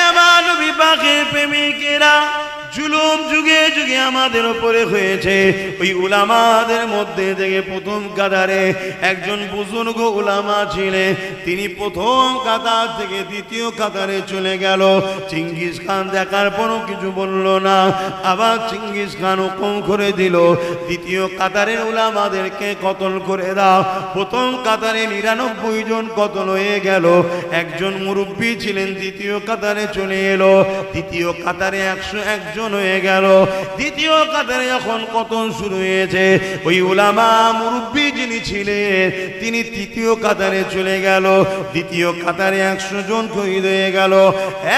আমার নবী পাকের প্রেমিকেরা জুলুম যুগে যুগে আমাদের উপরে হয়েছে। ওই উলামাদের মধ্যে থেকে প্রথম কাতারে একজন বুজুর্গ উলামা ছিলেন, তিনি প্রথম কাতার থেকে দ্বিতীয় কাতারে চলে গেল। চিঙ্গিস খান দেখার পরও কিছু বলল না। আবার চিঙ্গিস খান হুকুম করে দিল, দ্বিতীয় কাতারের উলামাদেরকে কতল করে দাও। প্রথম কাতারে 99 জন কতল হয়ে গেল। একজন মুরব্বী ছিলেন, দ্বিতীয় কাতারে চলে এলো। দ্বিতীয় কাতারে 101 জন হয়ে গেল। দ্বিতীয় কাতারে যখন কতল শুরু হয়েছে, ওই উলামা মুরব্বী যিনি ছিলেন তিনি তৃতীয় কাতারে চলে গেল। দ্বিতীয় কাতারে 100 জন শহীদ হয়ে গেল।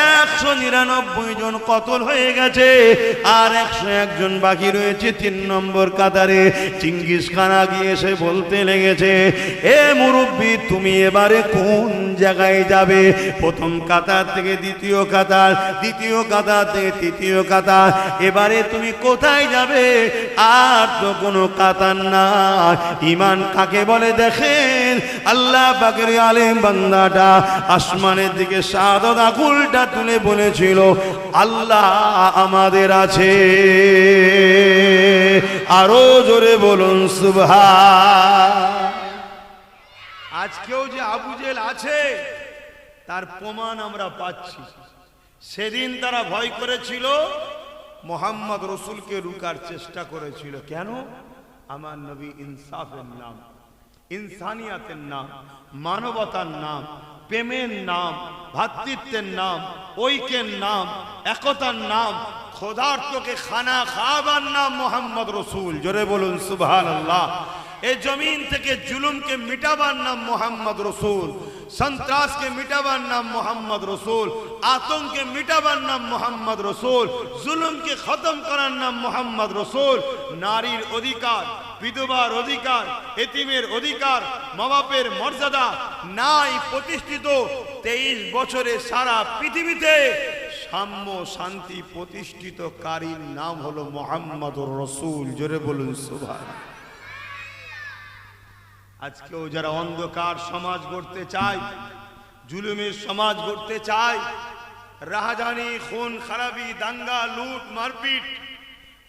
199 জন কতল হয়ে গেছে, আর 101 জন বাকি রয়েছে 3 নম্বর কাতারে। চিঙ্গিস খান আগিয়ে এসে বলতে লেগেছে, এ মুরব্বী তুমি এবারে কোন জায়গায় যাবে? প্রথম কাতার থেকে দ্বিতীয় কাতার, দ্বিতীয় কাতার থেকে তৃতীয় কাতার, এবারে তুমি কোথায় যাবে? আর তো কোনো কাতার না। ঈমান কাকে বলে দেখেন, আল্লাহ পাকের আলেম বান্দাটা আসমানের দিকে শাহাদাত আঙ্গুলটা তুলে বলেছিল, আল্লাহ আমাদের আছে। আরো জোরে বলুন সুবহান। আজকেও যে আবু জেহেল আছে তার প্রমাণ আমরা পাচ্ছি। সেদিন তারা ভয় করেছিল, মোহাম্মদ রসুলকে রুকার চেষ্টা করেছিল। কেন? আমার নবী ইনসাফের নাম, ইনসানিয়াতের নাম, মানবতার নাম, প্রেমের নাম, ভ্রাতৃত্বের নাম, ঐক্যের নাম, একতার নাম, খোদার্থকে খানা খাবার নাম মোহাম্মদ রসুল। জোরে বলুন সুবহানাল্লাহ। এই জমিন থেকে জুলুমকে মিটাবার নাম মোহাম্মদ রসুল, সন্ত্রাসকে মিটাবার নাম মোহাম্মদ রসুল, আতঙ্কে মিটাবার নাম মোহাম্মদ রসুল, জুলুমকে খতম করার নাম মোহাম্মদ রসুল। নারীর অধিকার, বিধবার অধিকার, এতিমের অধিকার, মা বাপের মর্যাদা নাই প্রতিষ্ঠিত। 23 বছরে সারা পৃথিবীতে সাম্য শান্তি প্রতিষ্ঠিতকারীর নাম হলো মোহাম্মদুর রসুল। জোরে বলুন সুবহানাল্লাহ। আজকেও যারা অন্ধকার সমাজ গড়তে চায়, জুলুমের সমাজ গড়তে চায়, রাহাজানি, খুন খারাপি, দাঙ্গা, লুট, মারপিট,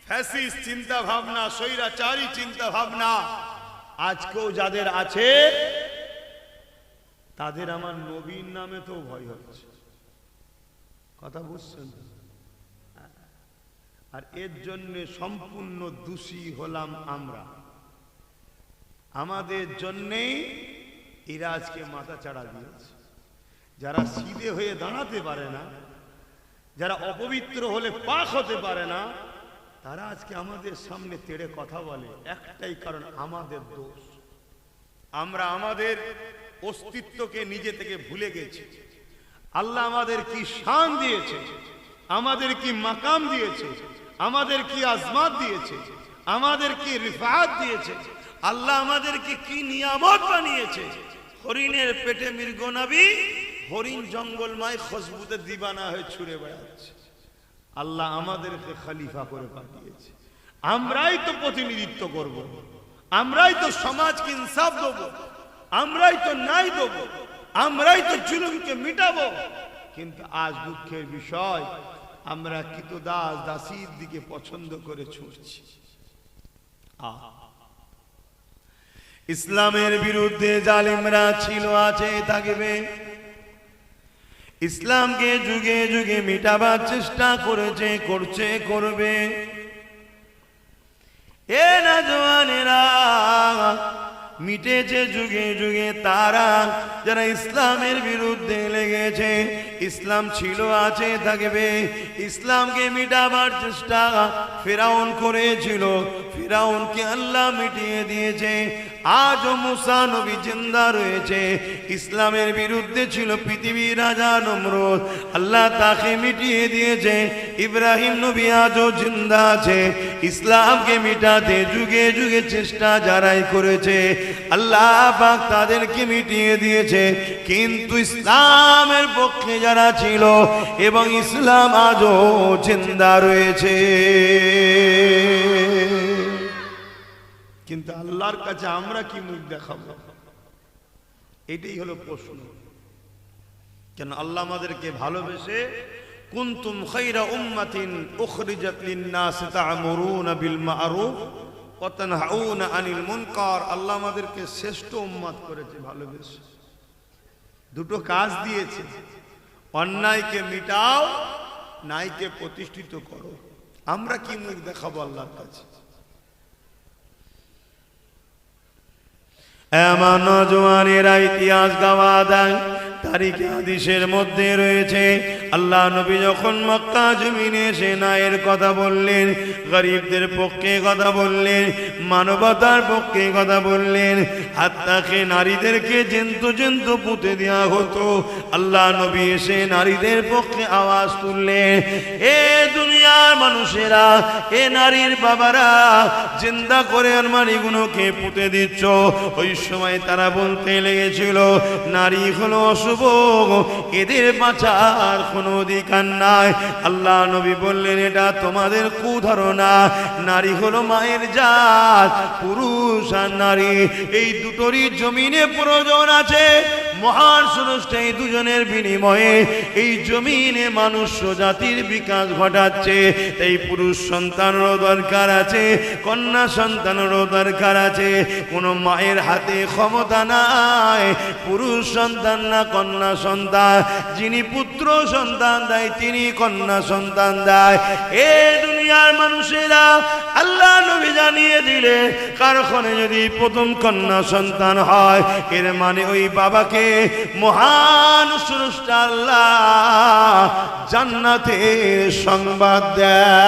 ফ্যাসিস্ট চিন্তা ভাবনা, স্বৈরাচারী চিন্তা ভাবনা আজকেও যাদের আছে, তাদের আমার নবীর নামে তো ভয় হচ্ছে। কথা বুঝছেন? আর এর জন্য সম্পূর্ণ দোষী হলাম আমরা। আমাদের জন্যেই এরা আজকে মাথা চাড়া দিয়েছে। যারা সিধে হয়ে দাঁড়াতে পারে না, যারা অপবিত্র হলে পাক হতে পারে না, তারা আজকে আমাদের সামনে তেড়ে কথা বলে। একটাই কারণ, আমাদের দোষ। আমরা আমাদের অস্তিত্বকে নিজে থেকে ভুলে গেছি। আল্লাহ আমাদের কি শান দিয়েছে, আমাদের কি মাকাম দিয়েছে, আমাদের কি আজমাত দিয়েছে, আমাদের কি রিফাত দিয়েছে, আল্লাহ আমাদেরকে কি নিয়ামত বানিয়েছে। হরিণের পেটে মৃগনাবি, হরিণ জঙ্গলময় খুশবুতে দিবানা হয়ে ছুড়ে বেড়াচ্ছে। আল্লাহ আমাদেরকে খলিফা করে পাঠিয়েছে। আমরাই তো প্রতিনিধিত্ব করব, আমরাই তো সমাজকে ইনসাফ দেব, আমরাই তো ন্যায় দেব, আমরাই তো জুলুমকে মিটাবো। কিন্তু আজ দুঃখের বিষয়, আমরা কৃতদাস দাসীর দিকে পছন্দ করে ছুটছি। ইসলামের বিরুদ্ধে জালিমরা ছিল, আছে, থাকবে। ইসলামকে যুগে যুগে মিটাবার চেষ্টা করেছে, করছে, করবে। এ নওজওয়ানেরা মিটেছে যুগে যুগে তারা যারা ইসলামের বিরুদ্ধে লেগেছে। ইসলাম ছিল, আছে, থাকবে। ইসলামকে মিটাবার চেষ্টা ফিরাউন করেছিল, ফিরাউনকে আল্লাহ মিটিয়ে দিয়েছে। আজও মুসা নবী জিন্দা রয়েছে। ইসলামের বিরুদ্ধে ছিল পৃথিবীর রাজা নমরুদ, আল্লাহ তাকে মিটিয়ে দিয়েছে। ইব্রাহিম নবী আজও জিন্দা আছে। ইসলামকে মিটাতে যুগে যুগে চেষ্টা যারাই করেছে, আল্লাহ পাক তাদেরকে মিটিয়ে দিয়েছে। কিন্তু ইসলামের পক্ষে যারা ছিল, এবং ইসলাম আজও জিন্দা রয়েছে। কিন্তু আল্লাহর কাছে আমরা কি মুখ দেখাবো? এটাই হলো প্রশ্ন। কেন আল্লাহ আমাদেরকে ভালোবেসে কুনতুম খায়রা উম্মাতিন উখরিজাত লিন-নাস তা'মুরুনা বিল মা'রুফ ওয়া তানহাউনা আনিল মুনকার। আল্লাহ আমাদেরকে শ্রেষ্ঠ উম্মত করেছে ভালোবেসে। দুটো কাজ দিয়েছে, অন্যায়কে মিটাও, ন্যায়কে প্রতিষ্ঠিত করো। আমরা কি মুখ দেখাবো আল্লাহর কাছে? আমার নওজওয়ানেরা ইতিহাস গাওয়া দেয়, তারিখে হাদিসের মধ্যে রয়েছে আল্লাহ নবী যখন মক্কা জমিনে এসে ন্যায়ের কথা বললেন, গরিবদের পক্ষে কথা বললেন, মানবতার পক্ষে কথা বললেন, হাত্তাকে নারীদেরকে জেন্তু পুঁতে দেওয়া হতো, আল্লাহ নবী এসে নারীদের পক্ষে আওয়াজ তুললেন, এ দুনিয়ার মানুষেরা, এ নারীর বাবারা, জিন্দা করে আলমারিগুলোকে পুঁতে দিচ্ছ। ওই সময় তারা বলতে লেগেছিল নারী হলো অশুভ, এদের বাঁচার কোনো অধিকার নাই। আল্লাহ নবী বললেন এটা তোমাদের কুধারণা, নারী হলো মায়ের জাত, পুরুষ আর নারী এই দুটোরই জমিনে প্রয়োজন আছে। মহান স্রষ্টা এই দুজনের বিনিময়ে এই জমিনে মানুষ জাতির বিকাশ ঘটাচ্ছে। এই পুরুষ সন্তানেরও দরকার আছে, কন্যা সন্তানেরও দরকার আছে। কোনো মায়ের হাতে ক্ষমতা নাই পুরুষ সন্তান না কন্যা সন্তান, যিনি পুত্র সন্তান দেয় তিনি কন্যা সন্তান দেয়। এ দুনিয়ার মানুষেরা, আল্লাহ নবী জানিয়ে দিলে কারখানে যদি প্রথম কন্যা সন্তান হয়, এর মানে ওই বাবাকে মহান স্রষ্টা আল্লাহ জান্নাতে সংবাদ দেয়।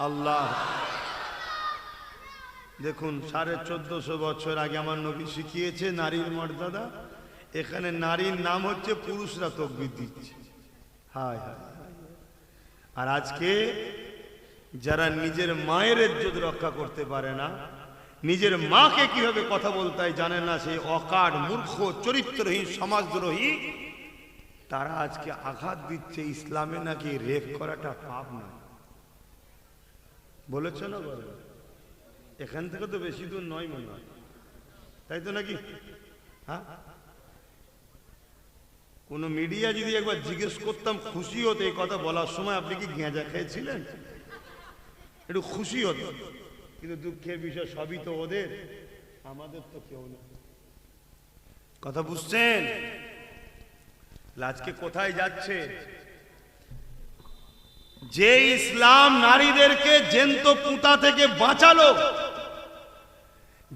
আল্লাহ দেখুন, 1450 বছর আগে আমার নবী শিখিয়েছে নারীর মর্যাদা। এখানে নারীর নাম হচ্ছে, পুরুষরা তাকবীর দিচ্ছে। হায় হায়। আর আজকে যারা নিজের মায়ের ইজ্জত রক্ষা করতে পারে না, নিজের মাকে কিভাবে কথা বলতে হয় জানে না, সেই অকাট মূর্খ চরিত্রহীন সমাজদ্রোহী, তারা আজকে আঘাত দিচ্ছে ইসলামে নাকি রেপ করাটা পাপ নয়। বলেছে না? বলে এখান থেকে তো বেশি দূর নয় মনে হয়, তাই তো নাকি? হ্যাঁ, কোন মিডিয়া যদি একবার জিজ্ঞেস করতাম খুশি হতো এই কথা বলার সময় আপনি কি গেঁজা খেয়েছিলেন, একটু খুশি হতো। কিন্তু দুঃখের বিষয় সবই তো ওদের, আমাদের তো কেউ না। কথা বুঝছেন? আজকে কোথায় যাচ্ছে? যে ইসলাম নারীদেরকে জ্যান্ত পুঁতা থেকে বাঁচালো,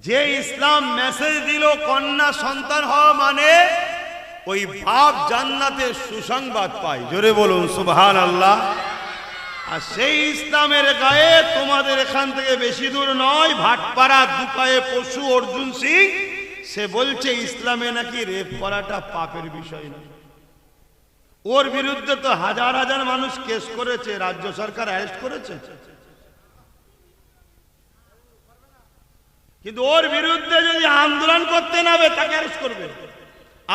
যে ইসলাম মেসেজ দিল কন্যা সন্তান হওয়া মানে ওই বাপ জান্নাতের সুসংবাদ পায়, জোরে বলুন সুবহানাল্লাহ। আর সেই ইসলামের গায়ে তোমাদের এখান থেকে বেশি দূর নয়, ভাটপাড়া দুপায়ে পশু অর্জুন সিং, সে বলছে ইসলামে নাকি রেপ করাটা পাপের বিষয় না। ওর বিরুদ্ধে তো হাজার হাজার মানুষ কেস করেছে, রাজ্য সরকার অ্যারেস্ট করেছে, কিন্তু ওর বিরুদ্ধে যদি আন্দোলন করতে নাবে তাকে অ্যারেস্ট করবে।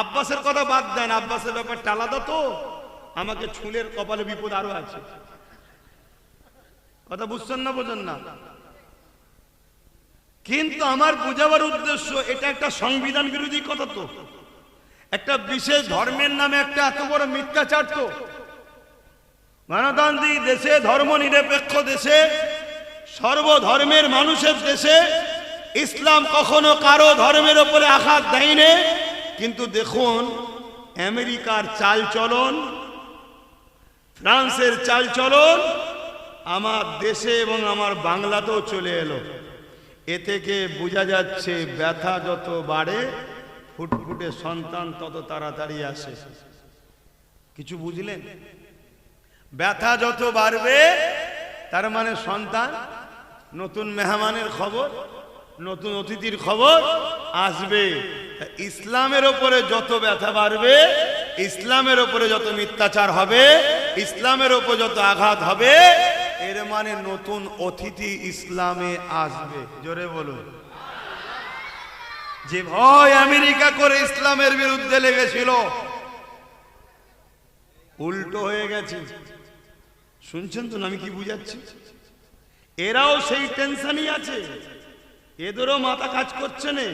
আব্বাসের কথা বাদ দেন, আব্বাসের ব্যাপারটা আলাদা তো, আমাকে ছুলের কপালে বিপদ আরো আছে। কথা বুঝছেন না? বোঝেন না? কিন্তু আমার বোঝাবার উদ্দেশ্য, এটা একটা সংবিধান বিরোধী কথা তো, একটা বিশেষ ধর্মের নামে একটা এত বড় মিথ্যাচার তো। গণতান্ত্রিক দেশে, ধর্ম নিরপেক্ষ দেশে, সর্বধর্মের মানুষের দেশে ইসলাম কখনো কারো ধর্মের উপরে আঘাত দেয়নি। কিন্তু দেখুন আমেরিকার চালচলন, ফ্রান্সের চালচলন আমার দেশে এবং আমার বাংলাতেও চলে এলো। এ থেকে বোঝা যাচ্ছে ব্যথা যত বাড়ে ফুটফুটে সন্তান তত তাড়াতাড়ি আসে। কিছু বুঝলেন? ব্যথা যত বাড়বে তার মানে সন্তান, নতুন মেহমানের খবর, নতুন অতিথির খবর আসবে। ইসলামের ওপরে যত ব্যথা বাড়বে, ইসলামের ওপরে যত মিথ্যাচার হবে, ইসলামের ওপর যত আঘাত হবে, এর মানে নতুন অতিথি ইসলামে আসবে। জোরে বলুন। যে ভয় আমেরিকা করে ইসলামের বিরুদ্ধে লেগেছিল, উল্টো হয়ে গেছে। শুনছেন তো আমি কি বুঝাচ্ছি? এরাও সেই টেনশনই আছে, এদেরও মাথা কাজ করছে না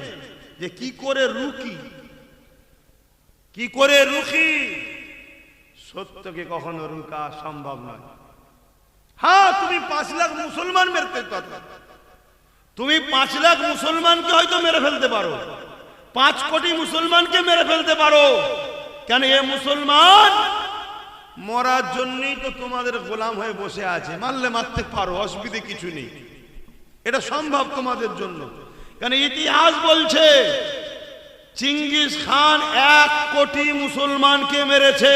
যে কি করে রুকি, কি করে রুখি? সত্যকে কখনো রুখা সম্ভব নয়। হ্যাঁ, তুমি 5 লাখ মুসলমান মেরতে পারো, তুমি 5 লাখ মুসলমানকে হয়তো মেরে ফেলতে পারো, 5 কোটি মুসলমানকে মেরে ফেলতে পারো। কেন? এ মুসলমান মরার জন্যই তো তোমাদের গোলাম হয়ে বসে আছে। মারলে মারতে পারো, অসুবিধে কিছু নেই, এটা সম্ভব তোমাদের জন্য। কেন? ইতিহাস বলছে চিঙ্গিস খান 1 কোটি মুসলমানকে মেরেছে,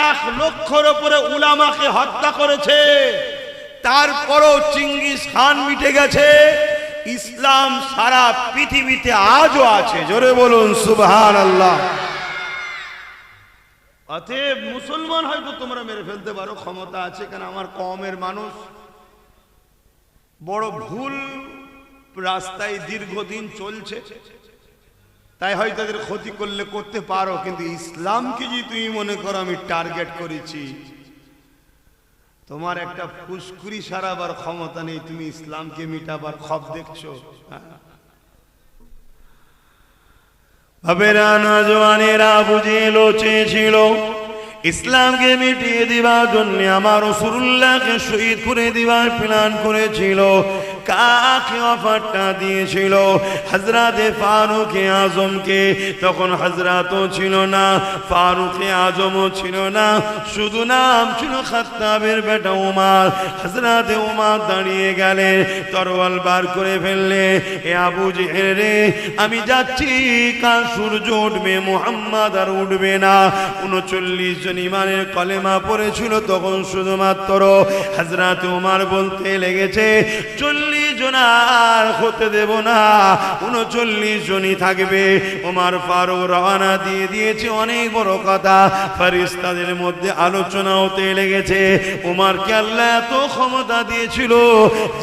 1 লক্ষর উপরে উলামাকে হত্যা করেছে। তারপরও চিঙ্গিস খান মিটে গেছে, ইসলাম সারা পৃথিবীতে আজও আছে। জোরে বলুন সুবহানাল্লাহ। অতএব মুসলমান হয়তো তোমরা মেরে ফেলতে পারো, ক্ষমতা আছে। কেন? আমার কওমের মানুষ বড় ভুল রাস্তায় দীর্ঘদিন চলছে, তাই হয়তো তাদের ক্ষতি করলে করতে পারো। কিন্তু ইসলামকে যদি তুমি মনে করো আমি টার্গেট করেছি, তোমার একটা ফুসকুরি সারাবার ক্ষমতা নেই, তুমি ইসলামকে মিটাবার খব দেখছো। বাবেরা নওজওয়ানেরা বুঝে চেয়েছিল ইসলামকে মিটিয়ে দিবার জন্য আমার রাসূলুল্লাহকে শহীদ করে দিবার প্ল্যান করেছিল। কাকে অফারটা দিয়েছিল? হযরতে ফারুক আজমকে। তখন হযরতও ছিল না, ফারুক আজমও ছিল না, শুধু নাম ছিল খাত্তাবের বেটা উমর। হযরতে উমর দাঁড়িয়ে গেলেন, তরোয়াল বার করে ফেললে, এ আবু জেহেল রে, আমি যাচ্ছি, কাল সূর্য উঠবে, মুহাম্মদ আর উঠবে না। 39 জন ইমানের কলেমা পড়েছিল তখন শুধুমাত্র। হযরত উমর বলতে লেগেছে 40 জন আর হতে দেব না, 39 জনই থাকবে। ওমর ফারুক রওনা দিয়ে দিয়েছে। অনেক বড় কথা, ফেরেশতাদের মধ্যে আলোচনা হতে লেগেছে। ওমরকে আল্লাহ এত ক্ষমতা দিয়েছিল,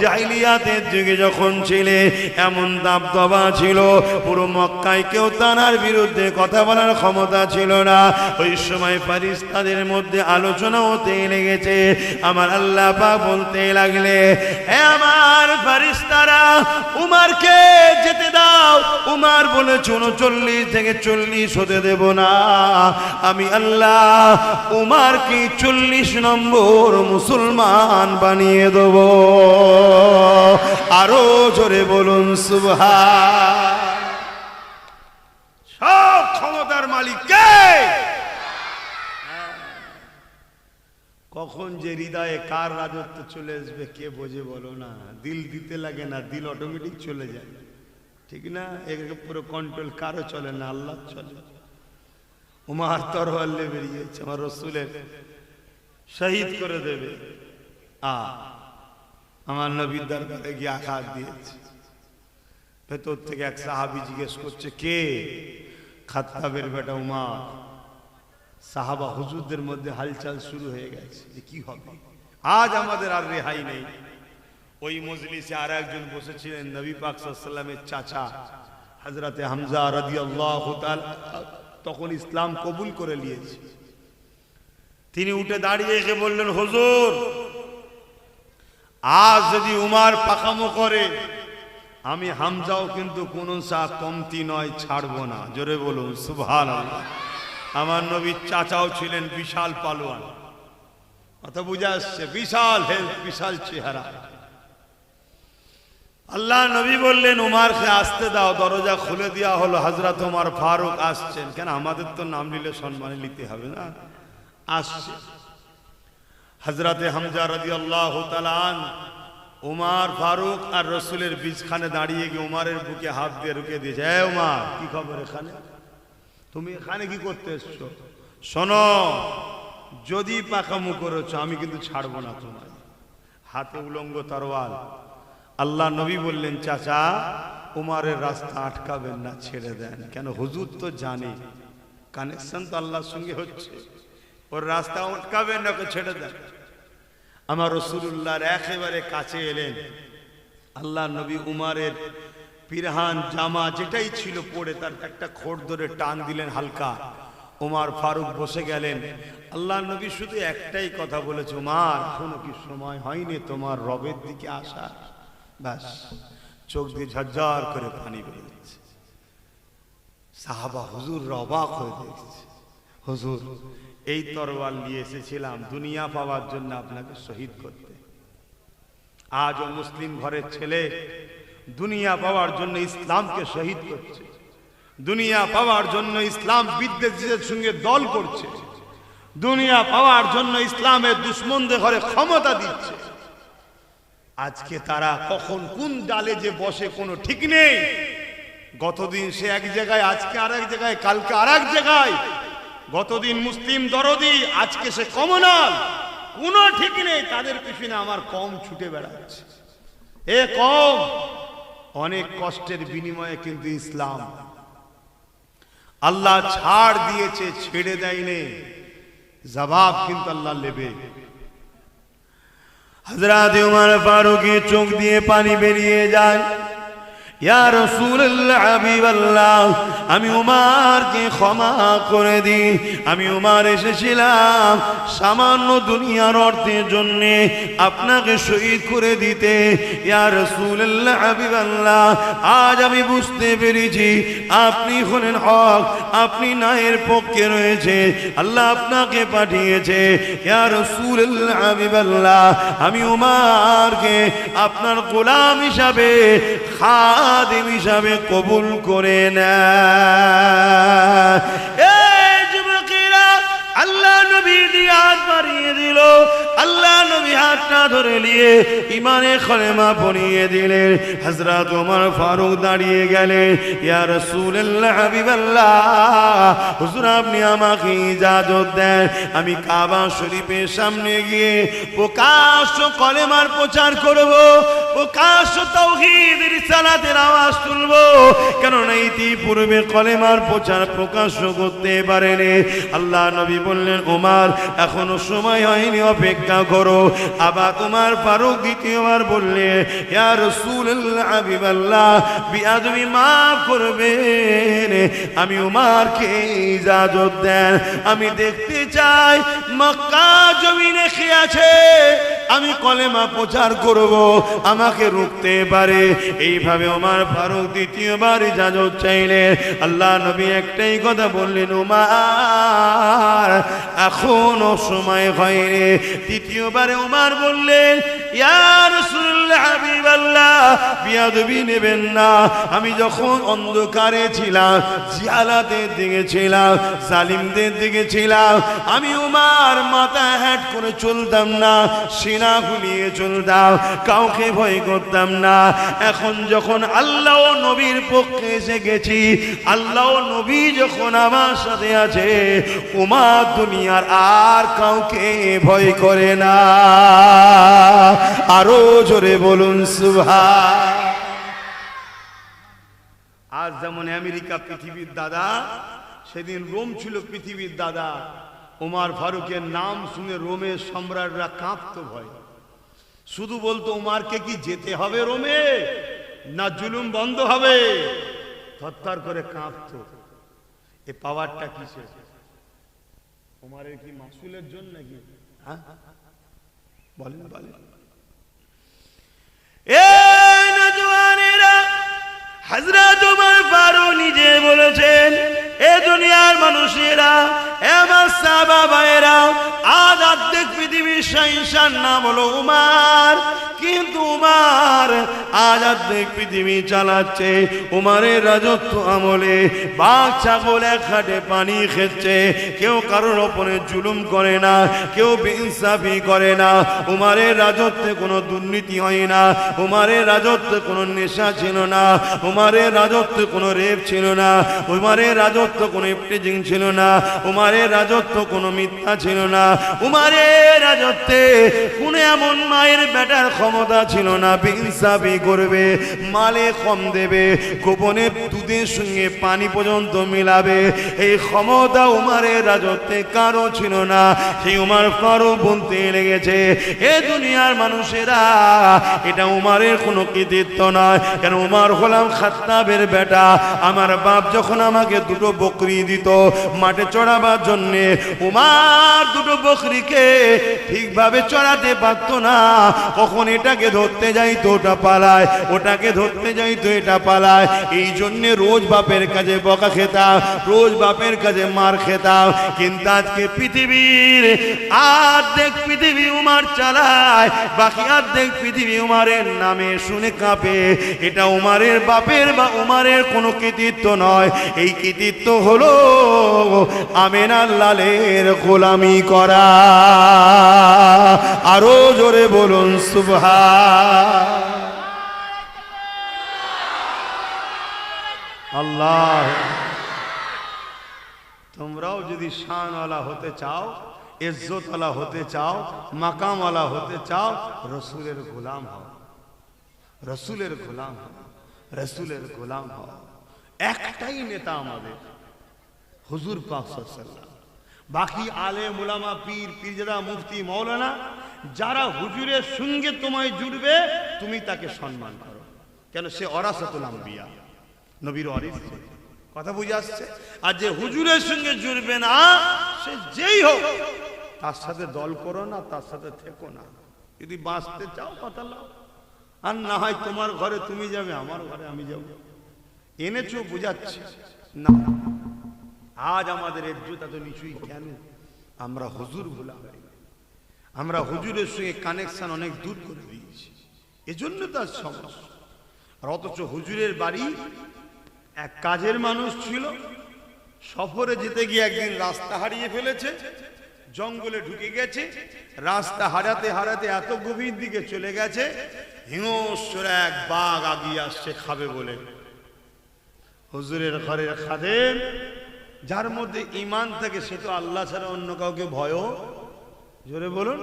জাহিলিয়াতের যুগে যখন ছিলে এমন দাবদাবা ছিল, পুরো মক্কায় কেউ তার বিরুদ্ধে কথা বলার ক্ষমতা ছিল না। ওই সময় ফেরেশতাদের মধ্যে আলোচনা হতে লেগেছে। আমার আল্লাহ পাক বলতে লাগলে, হে আমার ফেরেশতারা, উমরকে যেতে দাও। উমর বলে 39 থেকে 40 হতে দেব না। আমি আল্লাহ উমরকে 40 নম্বর মুসলমান বানিয়ে দেব। আরো জোরে বলুন সুবহান। সব ক্ষমতার মালিক কে? কখন যে হৃদয়ে কার রাজত্ব চলে আসবে কে বোঝে বলো না। দিল দিতে লাগে না, দিল অটোমেটিক চলে যায়, ঠিক না? এর পুরো কন্ট্রোল কারো চলে না, আল্লাহ চলে। উমর তরোয়াল নিয়ে বেরিয়েছে, আমার রাসূলের শহীদ করে দেবে। আমার নবীর দরবারে গিয়ে আঘাত দিয়েছে। ভেতর থেকে এক সাহাবী জিজ্ঞেস করছে, কে? খাত্তাবের বেটা উমর। সাহাবা হুজুরদের মধ্যে হালচাল শুরু হয়ে গেছে যে কি হবে, আজ আমাদের আর রেহাই নেই। ওই মজলিসে আর একজন বসেছিলেন, নবী পাক সাল্লাল্লাহু আলাইহি ওয়াসাল্লামের চাচা হযরতে হামজা রাদিয়াল্লাহু তাআলা, তখন ইসলাম কবুল করে নিয়েছে। তিনি উঠে দাঁড়িয়ে এসে বললেন, হুজুর, আজ যদি উমর পাকামো করে, আমি হামজাও কিন্তু কোন কমতি নয়, ছাড়বো না। জোরে বলুন সুবহানাল্লাহ। আমার নবীর চাচাও ছিলেন বিশাল পালোয়ান, কথা বুঝে আসছে, বিশাল হেলথ, বিশাল চেহারা। আল্লাহ নবী বললেন, উমরকে আসতে দাও। দরজা খুলে দেওয়া হলো। হযরত উমর ফারুক আসছেন। কেন? আমাদের তো নাম নিলে সম্মানে নিতে হবে না। আসছে হযরতে হামজা রাদিয়াল্লাহু তাআলা আন, উমর ফারুক আর রাসূলের বীজখানে দাঁড়িয়ে গিয়ে উমরের বুকে হাত দিয়ে রুকে দিয়েছে। হে উমর, কি খবর এখানে? তুমি এখানে কি করতে এসছো? শোনো, যদি পাকামো করেছো আমি কিন্তু ছাড়বো না তোমায়। হাতে উলঙ্গ তরোয়াল। আল্লাহ নবী বললেন, চাচা, উমরের রাস্তা আটকাবেন না, ছেড়ে দেন। কেন? হুজুর তো জানে কানেকশন তো আল্লাহর সঙ্গে হচ্ছে, ওর রাস্তা আটকাবেন না, ওকে ছেড়ে দেন। আমার রাসূলুল্লাহর একেবারে কাছে এলেন। আল্লাহ নবী উমরের পিরহান জামা যেটাই ছিল পড়ে তার একটা খোঁট ধরে টান দিলেন হালকা। উমর ফারুক বসে গেলেন। আল্লাহ নবী শুধু একটাই কথা বলেছে, উমর, এখনো কি সময় হয়নি তোমার রবের দিকে আসা? ব্যাস, চোখ দিয়ে ঝরঝর করে পানি বেরিয়েছে। সাহাবা হুজুর অবাক হয়ে দেখছে, হুজুর এই তরোয়াল নিয়ে এসেছিলাম দুনিয়া পাওয়ার জন্য আপনাকে শহীদ করতে। আজও মুসলিম ঘরের ছেলে দুনিয়া পাওয়ার জন্য ইসলামকে শহীদ করছে, দুনিয়া পাওয়ার জন্য ইসলাম বিদ্বেষীদের সঙ্গে দল করছে, দুনিয়া পাওয়ার জন্য ইসলামের দুশ্মনদের ঘরে ক্ষমতা দিচ্ছে। আজকে তারা কখন কোন ডালে যে বসে কোনো ঠিক নেই। গতদিন সে এক জায়গায়, আজকে আর এক জায়গায়, কালকে আর এক জায়গায়। গতদিন মুসলিম দরদি, আজকে সে কমনাল, কোনো ঠিক নেই। তাদের পিছনে আমার কম ছুটে বেড়াচ্ছে। এ কম অনেক কষ্টের বিনিময়ে কিন্তু ইসলাম আল্লাহ ছাড় দিয়েছে, ছেড়ে দেয়নি। জবাব কিন্তু আল্লাহ নেবে। হযরত উমর ফারুকের চোখ দিয়ে পানি বেরিয়ে যায়। ইয়া রাসূলুল্লাহ, হাবিবাল্লাহ, আমি উমারকে ক্ষমা করে দিই। আমি উমার এসেছিলাম সামান্য দুনিয়ার অর্থের জন্য আপনাকে শহীদ করে দিতে। ইয়া রাসূলুল্লাহ, হাবিবাল্লাহ, আজ আমি বুঝতে পেরেছি আপনি হলেন হক, আপনি ন্যায়ের পক্ষে রয়েছে, আল্লাহ আপনাকে পাঠিয়েছে। ইয়া রাসূলুল্লাহ, হাবিবাল্লাহ, আমি উমারকে আপনার গোলাম হিসাবে, খাদিম হিসাবে কবুল করে না। এই যুবকেরা, আল্লাহ নবী দিয়ে হাত বাড়িয়ে দিল। আল্লাহ নবী হাতটা ধরে নিয়ে ইমানে কলেমা পড়িয়ে দিলেন। হযরত ওমর ফারুক দাঁড়িয়ে গেলেন। ইয়া রাসূলুল্লাহ, হাবিবাল্লাহ, হুজুর আপনি আমাকে ইজাজত দেন, আমি কাবা শরীফের সামনে গিয়ে প্রকাশ্য কলেমার প্রচার করব, প্রকাশ্য তাওহীদ রিসালাতের আওয়াজ তুলব। কেননা ইতিপূর্বে কলেমার প্রচার প্রকাশ্য করতে পারেনি। আল্লাহ নবী বললেন, ওমর এখনো সময় হয়নি, অপেক্ষা করো। আবার উমর ফারুক দ্বিতীয়বার বললে, ইয়া রাসূলুল্লাহ, হাবিবাল্লাহ, বিআদবি মাফ করবেন, আমি উমরকে ইজাজত দেন, আমি দেখতে চাই মক্কা জমিনে কি আছে, আমি কলেমা প্রচার করব, আমাকে রুখতে পারে। এইভাবে ওমর ফারুক দ্বিতীয়বার ইজাজত চাইলেন। আল্লাহ নবী একটাই কথা বললেন, উমর এখনো সময় হয়নি। তৃতীয়বারে ওমর বললেন, ইয়া রাসূলুল্লাহ, হাবিবাল্লাহ, বিয়াদবি নেবেন না, আমি যখন অন্ধকারে ছিলাম, জিহালাতের দিকে ছিলাম, জালিমদের দিকে ছিলাম, আমি উমর মাথা হ্যাট করে চলতাম না, সিনা খুলিয়ে চলতাম, কাউকে ভয় করতাম না। এখন যখন আল্লাহ ও নবীর পক্ষে এসে গেছি, আল্লাহ ও নবী যখন আমার সাথে আছে, উমর দুনিয়ার আর কাউকে ভয় করে না। আরো জোরে বলুন সুবহান। আজ যেমন আমেরিকা পৃথিবীর দাদা, সেদিন রোম ছিল পৃথিবীর দাদা। ওমর ফারুকের নাম শুনে রোমের সম্রাটরা কাঁপতো ভয়। শুধু বলতো, উমারকে কি যেতে হবে রোমে, না জুলুম বন্ধ হবে? থরথর করে কাঁপতো। এ পাওয়ারটা কিসের? উমারের কি মাসুলের জন্য নাকি? হ্যাঁ বলেন বলেন। এই নওজওয়ানেরা, হযরত ওমর ফারুক নিজে বলেছেন, এ দুনিয়ার মানুষেরা, আমার সাহাবা ভাইয়েরা, আজ অর্ধেক পৃথিবীর শাহিনশার নাম হলো উমর, কিন্তু উমর আজ অর্ধেক পৃথিবী চালাচ্ছে। উমরের রাজত্ব আমলে বাঘ ছাগল এক হাটে পানি খেচ্ছে, কেউ কারোর ওপরে জুলুম করে না, কেউ বেইনসাফি করে না। উমরের রাজত্বে কোনো দুর্নীতি হয় না, উমরের রাজত্বে কোনো নেশা ছিল না, উমরের রাজত্বে কোনো রেপ ছিল না, উমরের রাজত্ব কোনো ইফটিজিং ছিল না, উমরের রাজত্ব কোনো মিথ্যা ছিল না, উমরের রাজত্বে কোনো এমন মায়ের বেটার ক্ষমতা ছিল না বেইনসাফি করবে, মালে কম দেবে, গোপনে দুধের সঙ্গে পানি পর্যন্ত মিলাবে, এই ক্ষমতা উমরের রাজত্বে কারো ছিল না। সেই উমর ফারুক বলতে লেগেছে, এ দুনিয়ার মানুষেরা, এটা উমরের কোনো কৃতিত্ব নয়। কেন উমর হলাম খাত্তাবের বেটা। আমার বাপ যখন আমাকে দুটো বকরি বকরি দিত মাঠে চড়াবার জন্যে। উমার দুটো বকরিকে ঠিকভাবে চড়াতে পারত না, কখন এটাকে ধরতে যাইতো ওটা পালায়, ওটাকে ধরতে যাইতো এটা পালায়। এই জন্যে রোজ বাপের কাছে বকা খেতাম, রোজ বাপের কাছে মার খেতাম। কিন্তু আজকে পৃথিবীর অর্ধেক পৃথিবী উমার চালায়, বাকি অর্ধেক পৃথিবী উমারের নামে শুনে কাঁপে। এটা উমারের বাপের বা উমারের কোনো কৃতিত্ব নয়, এই কৃতিত্ব হলো আমেনার লালের গোলামি করা। আরো জোরে বলুন সুবহান আল্লাহ। তোমরাও যদি শানওয়ালা হতে চাও, ইজ্জতওয়ালা হতে চাও, মাকামওয়ালা হতে চাও, রসুলের গোলাম হও, রসুলের গোলাম হও, রসুলের গোলাম হও। একটাই নেতা আমাদের, হুজুর পাক সাল্লাল্লাহু আলাইহি ওয়াসাল্লাম। বাকি আলেম উলামা পীর পীরজাদা মুফতি মাওলানা যারা হুজুরের সঙ্গে তোমায় জুড়বে তুমি তাকে সম্মান করো, কেন সে ওরাসাতুল আম্বিয়া, নবীর ওয়ারিস। কথা বুঝে আসছে? আর যে হুজুরের সঙ্গে জুড়বে না সে যেই হোক তার সাথে দল করো না, তার সাথে থেকো না। যদি বাঁচতে চাও কথা লাও, আর না হয় তোমার ঘরে তুমি যাবে, আমার ঘরে আমি যাব। এনেছো বুঝাচ্ছি না। আজ আমাদের ইজ্জত এত নিচুই কেন? আমরা হুজুর ভোলা হয়ে গেছি, আমরা হুজুরের সঙ্গে কানেকশন অনেক দূর করে দিয়েছি, এজন্য তার সমস্যা। আর অথচ হুজুরের বাড়ি এক কাজের মানুষ ছিল, সফরে যেতে গিয়ে একদিন রাস্তা হারিয়ে ফেলেছে, জঙ্গলে ঢুকে গেছে, রাস্তা হারাতে হারাতে এত গভীর দিকে চলে গেছে, হিংস্র এক বাঘ আগিয়ে আসছে খাবে বলে। হুজুরের ঘরের খাদেম যার মধ্যে ঈমান থাকে সে তো আল্লাহ ছাড়া অন্য কাউকে ভয়ও, জোরে বলুন,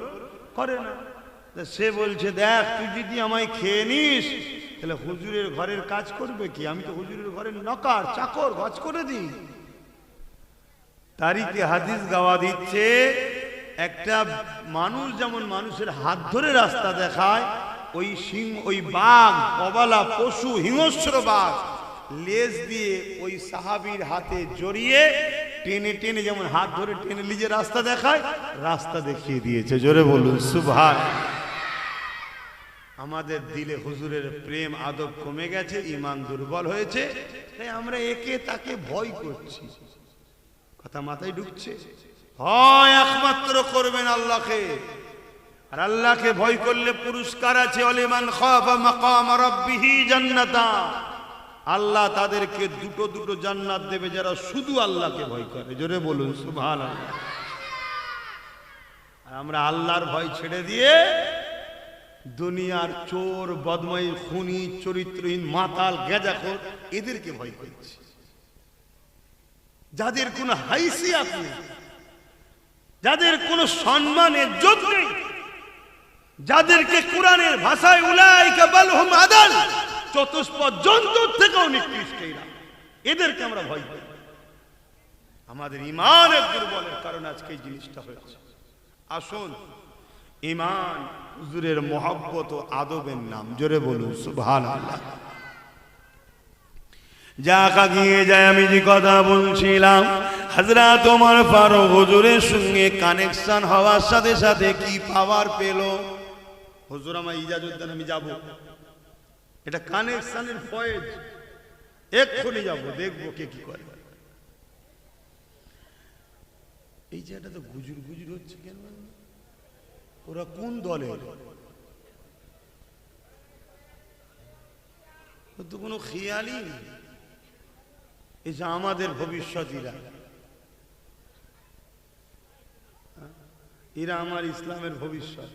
করে না। সে বলছে দেখ তুই যদি আমায় খেয়ে নিস তাহলে হুজুরের ঘরের কাজ করবে কি? আমি তো হুজুরের ঘরের নকার চাকর, কাজ করে দিই। তারিখে হাদিস গাওয়া দিচ্ছে, একটা মানুষ যেমন মানুষের হাত ধরে রাস্তা দেখায়, ওই সিংহ, ওই বাঘ, অবলা পশু, হিংস্র বাঘ লেজ দিয়ে ওই সাহাবীর হাতে জড়িয়ে টেনে টেনে যেমন হাত ধরে টেনে নিজে রাস্তা দেখায়, রাস্তা দেখিয়ে দিয়েছে। জোরে বলুন সুবহান। আমাদের দিলে হুজুরের প্রেম আদব কমে গেছে, ঈমান দুর্বল হয়েছে, তাই আমরা একে তাকে ভয় করছি। কথা মাথায় ঢুকছে? হয় একমাত্র করবেন আল্লাহকে, আর আল্লাহকে ভয় করলে পুরস্কার আছে, ওয়ালিমান খাফা মাকাম রাব্বিহি জান্নাতান। আল্লাহ তাদেরকে দুটো দুটো জান্নাত দেবে যারা শুধু আল্লাহকে ভয় করে। জোরে বলুন সুবহানাল্লাহ। আর আমরা আল্লাহর ভয় ছেড়ে দিয়ে দুনিয়ার চোর, বদমাই, খুনি, চরিত্রহীন, মাতাল, গেজাখোর এদেরকে ভয় করছি, যাদের কোনো হাইসিয়াত নেই, যাদের কোনো সম্মানের যোগ নেই, যাদেরকে কোরআনের ভাষায় উলাইকা বালহুম আদাল, চতুষ্পদ জন্তুর থেকেও নিকৃষ্ট এরা, এদেরকে আমরা ভয় করি। আমাদের ঈমানের দুর্বলের কারণে আজকে এই জিনিসটা হয়েছে। আসুন, ঈমান হুজুরের মহব্বত ও আদবের নাম। জোরে বলুন সুবহানাল্লাহ। যা কাগিয়ে যায়, আমি যে কথা বলছিলাম, হযরত ওমর ফারুক হুজুরের সঙ্গে কানেকশন হওয়ার সাথে সাথে কি পাওয়ার পেল? হুজুর আমার ইজাজত দেন, আমি যাব। এটা কানেকশনের ফয়েজ, এক্ষুনি যাব, দেখবো কে কি করে। এই যে এটা তো গুজুর গুজুর হচ্ছে কেন? ওরা কোন দলের? তো কোনো খেয়ালই নেই। এই যে আমাদের ভবিষ্যৎ, এরা আমার ইসলামের ভবিষ্যৎ।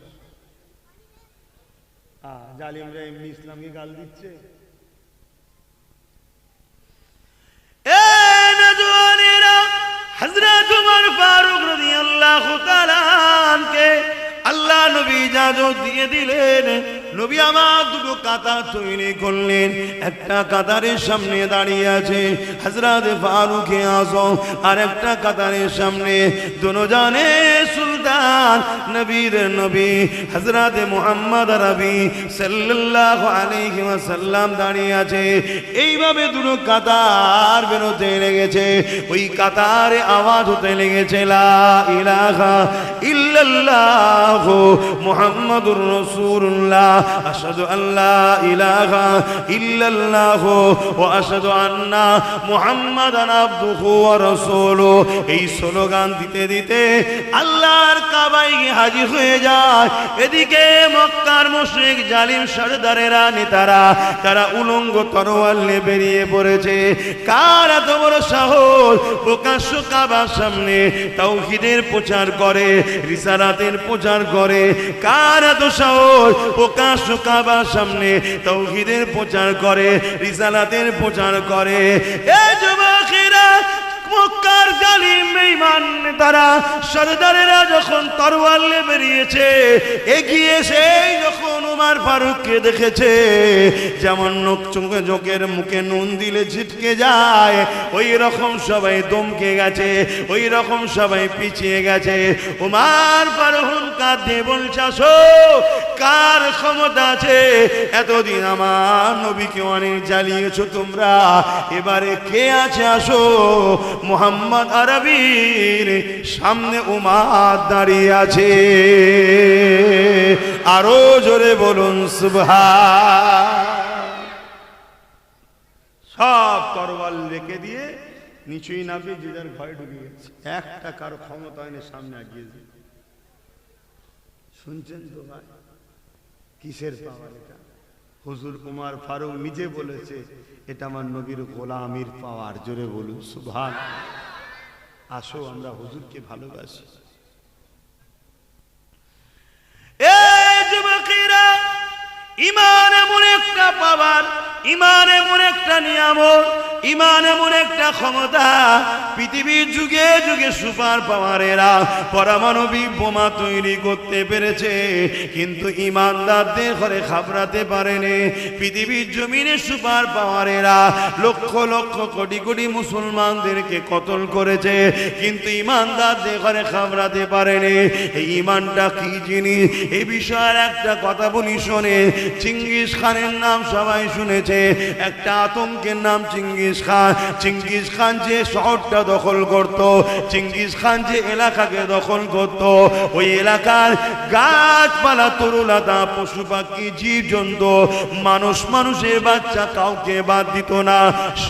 জালিমরা এমনি ইসলামকে গাল দিচ্ছে। হযরত ওমর ফারুক রাদিয়াল্লাহু তাআলা আনকে আল্লাহ নবী ইজাজত দিয়ে দিলেন, নবী আমার দুটো কাতার তৈরি করলেন। একটা কাতারের সামনে দাঁড়িয়ে আছে হযরত ফারুক আযম, আর একটা কাতারের সামনে দুজানে সুলতান নবীর নবী হযরত মুহাম্মদ আরবি সাল্লাল্লাহু আলাইহি ওয়াসাল্লাম দাঁড়িয়ে আছে। এইভাবে দুটো কাতার বেরোতে লেগেছে। ওই কাতারে আওয়াজ হতে লেগেছে লা ইলাহা ইল্লাল্লাহ মুহাম্মাদুর রাসূলুল্লাহ, আশহাদু আল্লা ইলাহা ইল্লাল্লাহ ওয়া আশহাদু আন্না মুহাম্মাদান আবদুহু ওয়া রাসূলুহু। এই স্লোগান দিতে দিতে আল্লাহর কাবায় গিয়ে হাজির হয়ে যায়। এদিকে মক্কার মুশরিক জালিম সরদারেরা নেতারা তারা উলঙ্গ তরোয়াল নিয়ে বেরিয়ে পড়েছে। কার এত বড় সাহস প্রকাশ্য কাবার সামনে তাওহীদের প্রচার করে, রিসালাতের প্রচার করে? কার এত সাহস প্রকাশ্য কাবার সামনে তাওহীদের প্রচার করে, রিসালাতের প্রচার করে? এ যুবকেরা, মক্কার জালিম বেঈমান তারা সরদারেরা যখন তরোয়াল নিয়ে বেরিয়েছে, এগিয়ে এসে যখন ওমর ফারুককে দেখেছে, যেমন জোকের মুখে নুন দিলে ছিটকে যায়, ওই রকম সবাই দমকে গেছে, ওই রকম সবাই পিছিয়ে গেছে। ওমর ফারুক কাঁদে বলছে, আসো, কার ক্ষমতা আছে? এতদিন আমার নবীকে অনেক জ্বালিয়েছো তোমরা, এবারে কে আছে? আসো। মুহাম্মদ আরবির সামনে উমার দাঁড়িয়ে আছে। আরো জোরে বলুন সুবহান। সব তরোয়াল রেখে দিয়ে নিচুই নামে যে যার ভয় ঢুকে গেছে। একটা কারো ক্ষমতা হয়নি সামনে আগিয়েছে। শুনছেন তো ভাই, কিসের পাওয়ার এটা? হুজুর উমর ফারুক নিজে বলেছে, এটা আমার নবীর গোলামির পাওয়ার। জোরে বলুন সুবহান। আসো আমরা হুজুরকে ভালোবাসি। এই যুবকেরা, ঈমান এমন একটা পাওয়ার, ঈমান এমন একটা নিয়ামত, ঈমান এমন একটা ক্ষমতা, পৃথিবীর যুগে যুগে সুপার পাওয়ারেরা পারমাণবিক বোমা তৈরি করতে পেরেছে, কিন্তু ঈমানদারদের ঘরে খাবরাতে পারেনি। পৃথিবীর জমিনে সুপার পাওয়ারেরা লক্ষ লক্ষ কোটি কোটি মুসলমানদেরকে কতল করেছে, কিন্তু ঈমানদারদের ঘরে খাবরাতে পারেনি। এই ঈমানটা কি জিনিস, এই বিষয়ের একটা কথা বলি শোনে। চিঙ্গিস খানের নাম সবাই শুনেছে, একটা আতঙ্কের নাম চিঙ্গিস খান। চিঙ্গিস খান যে শহরটা দখল করত, চিঙ্গিস খান যে এলাকাকে দখল করত, ওই এলাকার গাছপালা, তরুলতা, পশু পাখি, জীব জন্তু, মানুষের বাচ্চা কাউকে বাদ দিত না,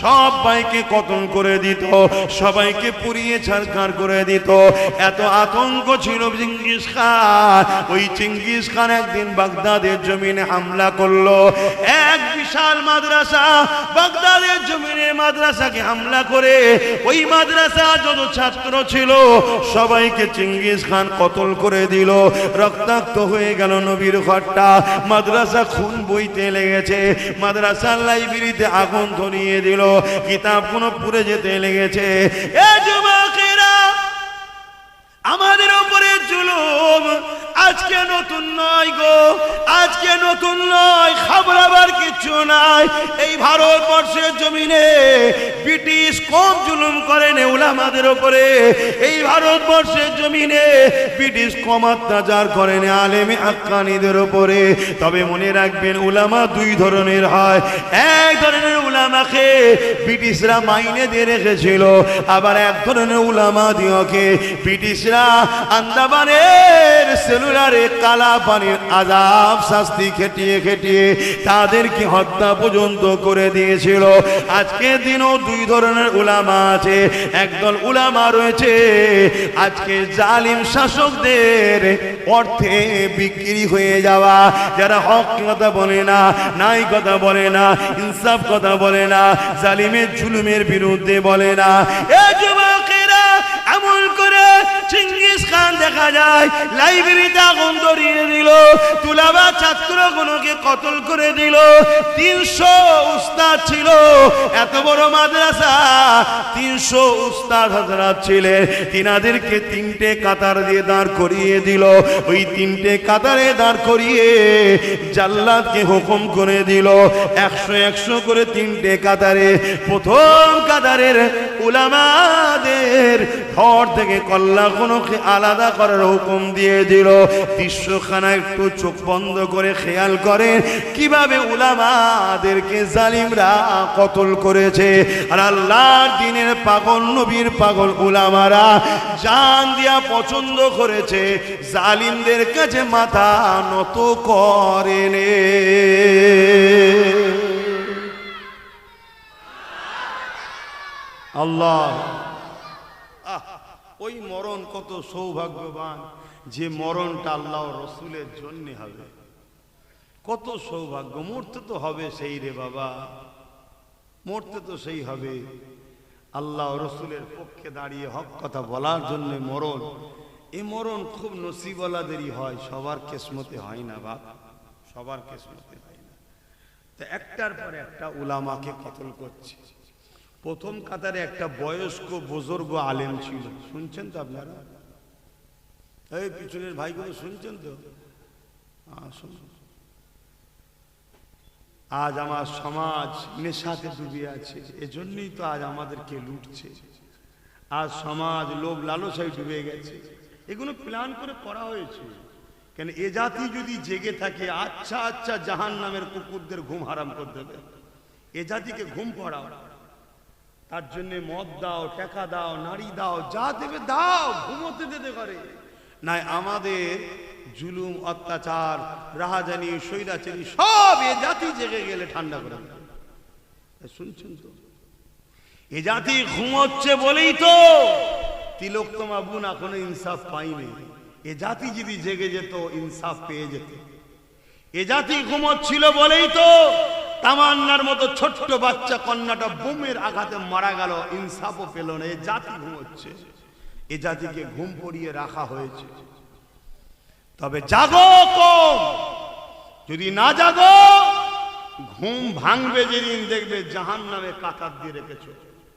সবাইকে কতল করে দিত, সবাইকে পুড়িয়ে ছারখার করে দিত। এত আতঙ্ক ছিল চিঙ্গিস খান। ওই চিঙ্গিস খান একদিন বাগদাদের জমিনে হামলা করলো। এক বিশাল মাদ্রাসা, বাগদাদের জমিনে মাদ্রাসাকে হামলা করে ওই মাদ্রাসা যত ছাত্র ছিল সবাইকে চিঙ্গিস খান কতল করে দিল। রক্তাক্ত হয়ে গেল নবীর ঘরটা, মাদ্রাসা খুন বইতে লেগেছে, মাদ্রাসার লাইব্রেরিতে আগুন ধরিয়ে দিল, কিতাবগুলো পুড়ে যেতে লেগেছে। এ যুবকেরা, আমাদের উপরে জুলুম আজকে নতুন নয় গো, আজকে নতুন নয়, খাবরাবার কিছু নাই। এই ভারতবর্ষের জমিনে ব্রিটিশ কম জুলুম করেন উলামাদের উপরে, এই ভারতবর্ষের জমিনে ব্রিটিশ কম অত্যাচার করেন আলেমে হাক্কানীদের উপরে। তবে মনে রাখবেন, উলামা দুই ধরনের হয়। এক ধরনের উলামাকে ব্রিটিশরা মাইনে দিয়ে রেখেছিল, আবার এক ধরনের উলামা দিওকে ব্রিটিশরা আন্দামানের সেলুলারে কালা পানির আযাব শাস্তি খেটিয়ে খেটিয়ে তাদেরকে হত্যা পর্যন্ত করে দিয়েছিল। আজকের দিনও দুই ধরনের উলামা আছে। একদল উলামা রয়েছে আজকে জালিম শাসকদের অর্থে বিক্রি হয়ে যাওয়া, যারা হক কথা বলে না, নাই কথা বলে না, ইনসাফ কথা বলে না, জালিমের জুলুমের বিরুদ্ধে বলে না। এ যুবকেরা, আমল করে চিঙ্গিস খান দেখা যায় লাইব্রেরিতে আগুন ধরিয়ে দিল, তুলাবা ছাত্রগুলোকে কতল করে দিল। 300 উস্তাদ ছিল, এত বড় মাদ্রাসা, 300 উস্তাদ হযরত ছিলেন, তিনাদেরকে 3টে কাতার দিয়ে দাঁড় করিয়ে দিল। ওই 3টে কাতারে দাঁড় করিয়ে জাল্লাদকে হুকুম করে দিল 100 করে 3টে কাতারে। প্রথম কাতারের উলামাদের ঘর থেকে কল্লাগুলোকে আলাদা করার হুকুম দিয়ে দিল। দৃশ্যখানা একটু চোখ বন্ধ করে খেয়াল করেন কিভাবে উলামাদেরকে জালিমরা কতল করেছে। আর আল্লাহর দ্বীনের পাগল, নবীর পাগল উলামারা জান দিয়া পছন্দ করেছে, জালিমদের কাছে মাথা নত করেনে। আল্লাহ, ওই মরণ কত সৌভাগ্যবান যে মরণটা আল্লাহ রসুলের জন্য হবে। কত সৌভাগ্য, মরতে তো হবে সেই রে বাবা, মরতে তো সেই হবে। আল্লাহ রসুলের পক্ষে দাঁড়িয়ে হক কথা বলার জন্য মরণ, এই মরণ খুব নসিবওয়ালাদেরই হয়, সবার কিসমতে হয় না বাপ, সবার কিসমতে হয় না। তো একটার পর একটা উলামাকে কতল করছে। প্রথম কাতারে একটা বয়স্ক বুজুর্গ আলেম ছিল, শুনছেন তো আপনারা? এই পিছনের ভাইগুলো শুনছেন তো? আজ আমার সমাজ নেশাতে ডুবে আছে, এজন্যই তো আজ আমাদেরকে লুটছে। আজ সমাজ লোভ লালসায় ডুবে গেছে, এগুলো প্ল্যান করে করা হয়েছে। কেন এ জাতি যদি জেগে থাকে, আচ্ছা আচ্ছা জাহান্নামের কুকুরদের ঘুম হারাম করে দেবে। এ জাতিকে ঘুম পড়াও, তার জন্য মদ দাও, টাকা দাও, নারী দাও, যা দেবে দাও, ঘুমোতে দিতে পারে না। আমাদের জুলুম, অত্যাচার, রাহাজানি, স্বৈরাচারী সব এ জাতি জেগে গেলে ঠান্ডা করে দেবে। শুনছেন তো? এ জাতি ঘুমোচ্ছে বলেই তো তিলোত্তমা বোন এখনো ইনসাফ পাইনি। এ জাতি যদি জেগে যেত ইনসাফ পেয়ে যেত। এ জাতি ঘুমোচ্ছিল বলেই তো তামান্নার মতো ছোট্ট বাচ্চা কন্যাটা বোমের আঘাতে মারা গেল, ইনসাফও পেল না। এ জাতি ঘুমোচ্ছে, এ জাতিকে ঘুম পড়িয়ে রাখা হয়েছে। তবে জাগো কম, যদি না জাগো ঘুম ভাঙবে যেদিন দেখবে জাহান্নামে কাতার দিয়ে রেখেছো,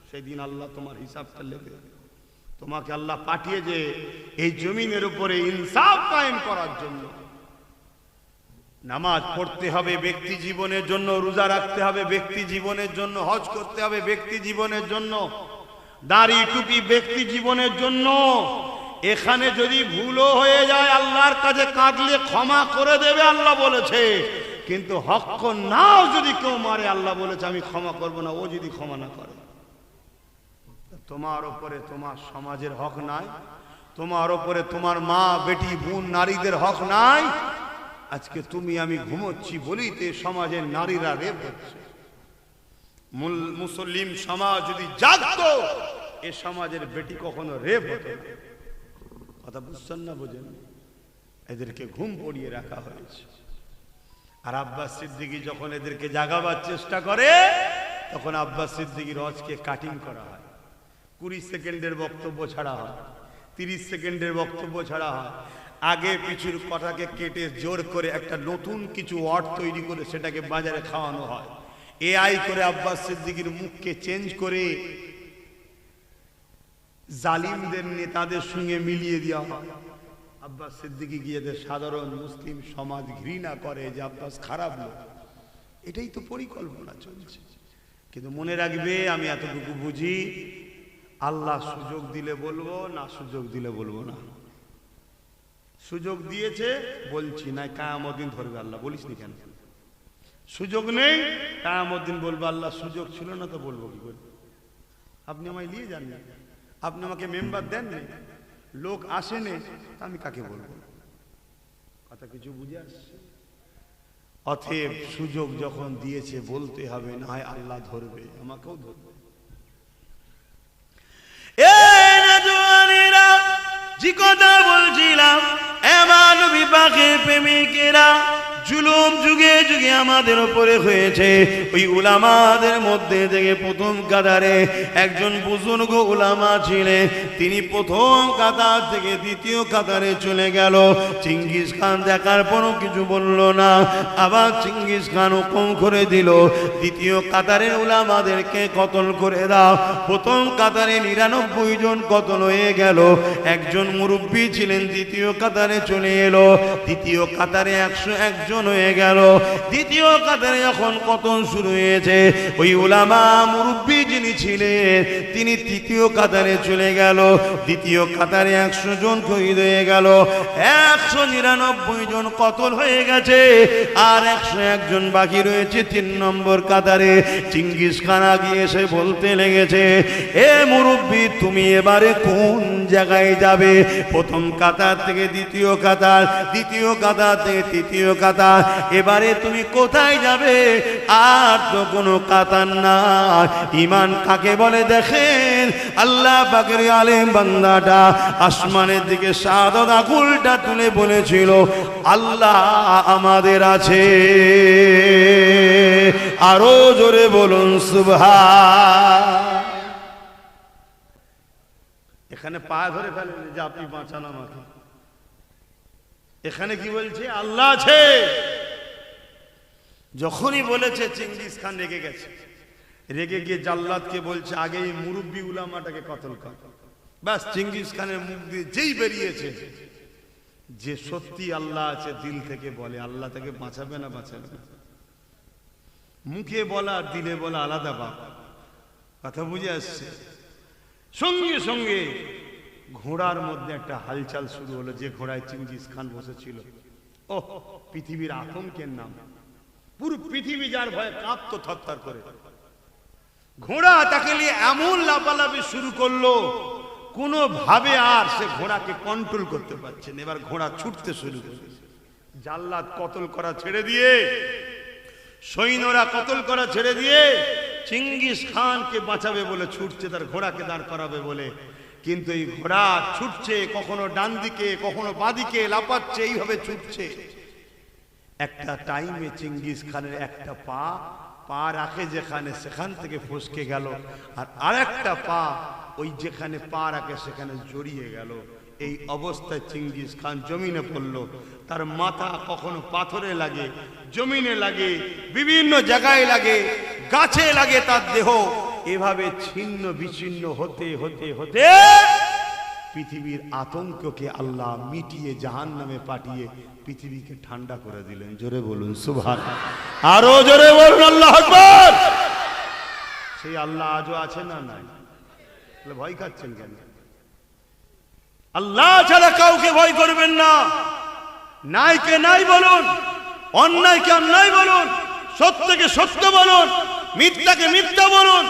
সেদিন আল্লাহ তোমার হিসাবটা নেবে। তোমাকে আল্লাহ পাঠিয়েছে এই জমিনের উপরে ইনসাফ কায়েম করার জন্য। নামাজ পড়তে হবে ব্যক্তি জীবনের জন্য, রোজা রাখতে হবে ব্যক্তি জীবনের জন্য, হজ করতে হবে ব্যক্তি জীবনের জন্য, দাড়ি টুপি ব্যক্তি জীবনের জন্য। এখানে যদি ভুলও হয়ে যায় আল্লাহর কাছে কাঁদলে ক্ষমা করে দেবে আল্লাহ বলেছে। কিন্তু হক নাও যদি কেউ মারে আল্লাহ বলেছে আমি ক্ষমা করব না, ও যদি ক্ষমা না করে। তোমার উপরে তোমার সমাজের হক নাই, তোমার উপরে তোমার মা, বেটি, বোন, নারীদের হক নাই। আজকে তুমি আমি ঘুমোচ্ছি বলিতে সমাজের নারীরা রেপ হচ্ছে। মুসলিম সমাজ যদি জাগতো এ সমাজের বেটি কখনো রেপ হতো না। কথা বুঝছেন না? বোঝেন? এদেরকে ঘুম পড়িয়ে রাখা হয়েছে। আর আব্বাস সিদ্দিকী যখন এদেরকে জাগাবার চেষ্টা করে তখন আব্বাস সিদ্দিকীর রজকে কাটিং করা হয়। 20 সেকেন্ডের বক্তব্য ছাড়া হয়, 30 সেকেন্ডের বক্তব্য ছাড়া হয়। আগে পিছুর কথাকে কেটে জোর করে একটা নতুন কিছু ওয়ার্ড তৈরি করে সেটাকে বাজারে খাওয়ানো হয়। এআই করে আব্বাস সিদ্দিকীর মুখকে চেঞ্জ করে জালিমদের নেতাদের সঙ্গে মিলিয়ে দেওয়া হয়। আব্বাস সিদ্দিকী গিয়ে সাধারণ মুসলিম সমাজ ঘৃণা করে যে আব্বাস খারাপ লোক। এটাই তো পরিকল্পনা চলছে। কিন্তু মনে রাখবে, আমি এতটুকু বুঝি, আল্লাহ সুযোগ দিলে বলবো, না সুযোগ দিলে বলবো না। সুযোগ দিয়েছে বলছি, না কিয়ামত দিন ধরবে আল্লাহ। বলিস নি কেন? সুযোগ নেই, কিয়ামত দিন বলবো আল্লাহ সুযোগ ছিল না তো বলবো কি করে? আপনি আমায় নিয়ে যান না, আপনি আমাকে মেম্বার দেন না, লোক আসেনি, আমি কাকে বলবো? কথা কিছু বুঝে আসছে? অতএব সুযোগ যখন দিয়েছে বলতে হবে, না হয় আল্লাহ ধরবে, আমাকেও ধরবে। যে কথা বলছিলাম, এমন বিপাকে প্রেমিকেরা, জুলুম যুগে যুগে আমাদের উপরে হয়েছে। ওই উলামাদের মধ্যে থেকে প্রথম কাতারে একজন বুজুর্গ উলামা ছিলেন, তিনি প্রথম কাতার থেকে দ্বিতীয় কাতারে চলে গেল। চেঙ্গিস খান দেখার পরও কিছু বলল না। আবার চেঙ্গিস খান হুকুম করে দিল, দ্বিতীয় কাতারের উলামাদেরকে কতল করে দাও। প্রথম কাতারে 99 জন কতল হয়ে গেল। একজন মুরব্বী ছিলেন, দ্বিতীয় কাতারে চলে এলো। দ্বিতীয় কাতারে 101 জন হয়ে গেল। দ্বিতীয় কাতারে যখন কতল শুরু হয়েছে, ওই উলামা মুরব্বী যিনি ছিলেন তিনি তৃতীয় কাতারে চলে গেল। দ্বিতীয় কাতারে 100 জন শহীদ হয়ে গেল। 199 জন কতল হয়ে গেছে, আর 101 জন বাকি রয়েছে 3 নম্বর কাতারে। চেঙ্গিস খান আগে এসে বলতে লেগেছে, এ মুরব্বী তুমি এবারে কোন জায়গায় যাবে? প্রথম কাতার থেকে দ্বিতীয় কাতার, দ্বিতীয় কাতার থেকে তৃতীয় কাতার, এবারে তুমি কোথায় যাবে? আর তো কোনো কাতার না। ঈমান কাকে বলে দেখেন, আল্লাহ পাকের আলেম বান্দাটা আসমানের দিকে শাহাদাত আঙ্গুলটা তুলে বলেছিল, আল্লাহ আমাদের আছে। আরো জোরে বলুন সুবহান। এখানে পা ধরে ফেলেন যে আপনি বাঁচান আমাকে। এখানে কি বলছে? আল্লাহ আছে। যখনই বলেছে চেঙ্গিস খান রেগে গেছে। রেগে গিয়ে জাল্লাদকে বলছে, আগে এই মুরব্বী উলামাটাকে কতল কর। ব্যাস চেঙ্গিস খানের মুখ দিয়ে যেই বেরিয়েছে, যে সত্যি আল্লাহ আছে দিল থেকে বলে, আল্লাহ তাকে বাঁচাবে না বাঁচাবে না। মুখে বলা আর দিলে বলা আলাদা বাপ। কথা বুঝে আসছে? সঙ্গে সঙ্গে ঘোড়ার মধ্যে একটা হালচাল শুরু হলো। যে ঘোড়ায় চেঙ্গিস খান বসেছিল, ও পৃথিবীর আতঙ্কের নাম, পুরো পৃথিবী যার ভয়ে কাঁপতো থরথর করে। ঘোড়া তাকে নিয়ে এমন লাফালাফি শুরু করলো, কোনোভাবে আর সে ঘোড়াকে কন্ট্রোল করতে পারছেন। এবার ঘোড়া ছুটতে শুরু করেছে। জাল্লাদ কতল করা ছেড়ে দিয়ে, সৈন্যরা কতল করা ছেড়ে দিয়ে চেঙ্গিস খানকে বাঁচাবে বলে ছুটছে, তার ঘোড়াকে দাঁড় করাবে বলে। কিন্তু এই ঘোড়া ছুটছে, কখনো ডান দিকে কখনো বাঁদিকে লাফাচ্ছে, এইভাবে ছুটছে। একটা টাইমে চেঙ্গিস খানের একটা পা রাখে যেখানে, সেখান থেকে ফসকে গেল, আর আরেকটা পা ওই যেখানে পা রাখে সেখানে জড়িয়ে গেল। এই অবস্থায় চেঙ্গিস খান জমিনে পড়ল। তার মাথা কখনো পাথরে লাগে, জমিনে লাগে, বিভিন্ন জায়গায় লাগে, গাছে লাগে তার দেহ। এভাবে ছিন্ন বিচ্ছিন্ন হতে হতে হতে পৃথিবীর আতঙ্ককে আল্লাহ মিটিয়ে জাহান্নামে পাঠিয়ে পৃথিবীকে ঠান্ডা করে দিলেন। জোরে বলুন সুবহানাল্লাহ। আরো জোরে বলুন আল্লাহু আকবার। সেই আল্লাহ আজও আছে না নাই? ভয় খাচ্ছেন কেন? আল্লাহ ছাড়া কাউকে ভয় করবেন না। নাইকে নাই বলুন, অন্যায়কে অন্যায় বলুন, সত্যকে সত্য বলুন, মিথ্যাকে মিথ্যা বলুন,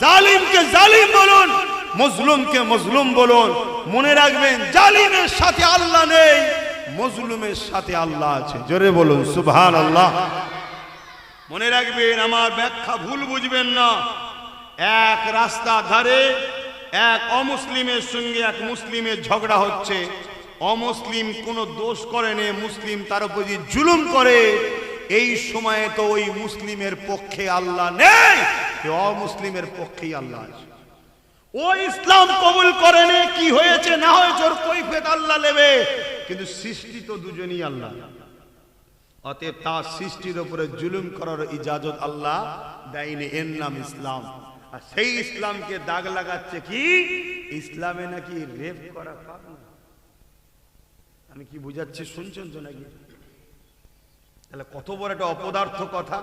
জালিমকে জালিম বলুন, মজলুমকে মজলুম বলুন। মনে রাখবেন, জালিমের সাথে আল্লাহ নেই, মজলুমের সাথে আল্লাহ আছে। জোরে বলুন সুবহানাল্লাহ। মনে রাখবেন, আমার ব্যাখ্যা ভুল বুঝবেন না। এক রাস্তা ধারে এক অমুসলিমের সঙ্গে এক মুসলিমের ঝগড়া হচ্ছে। অমুসলিম কোনো দোষ করেনি, মুসলিম তার উপর জুলুম করে। এই সময়ে তো ওই মুসলিমের পক্ষে আল্লাহ নেই, অমুসলিমের পক্ষেই আল্লাহ আছে। ও ইসলাম কবুল করেনি, কি হয়েছে না হয়েছে ওর কৈফিয়ত আল্লাহ নেবে, কিন্তু সৃষ্টি তো দুজনই আল্লাহ। অতএব তার সৃষ্টির উপরে জুলুম করার ইজাজত আল্লাহ দেয়নি। এর নাম ইসলাম। আর সেই ইসলামকে দাগ লাগাচ্ছে কি? ইসলামে নাকি রেপ করা পাপ না। আমি কি বুঝাচ্ছি শুনছেন তো নাকি? তাহলে কত বড় একটা অপদার্থ কথা।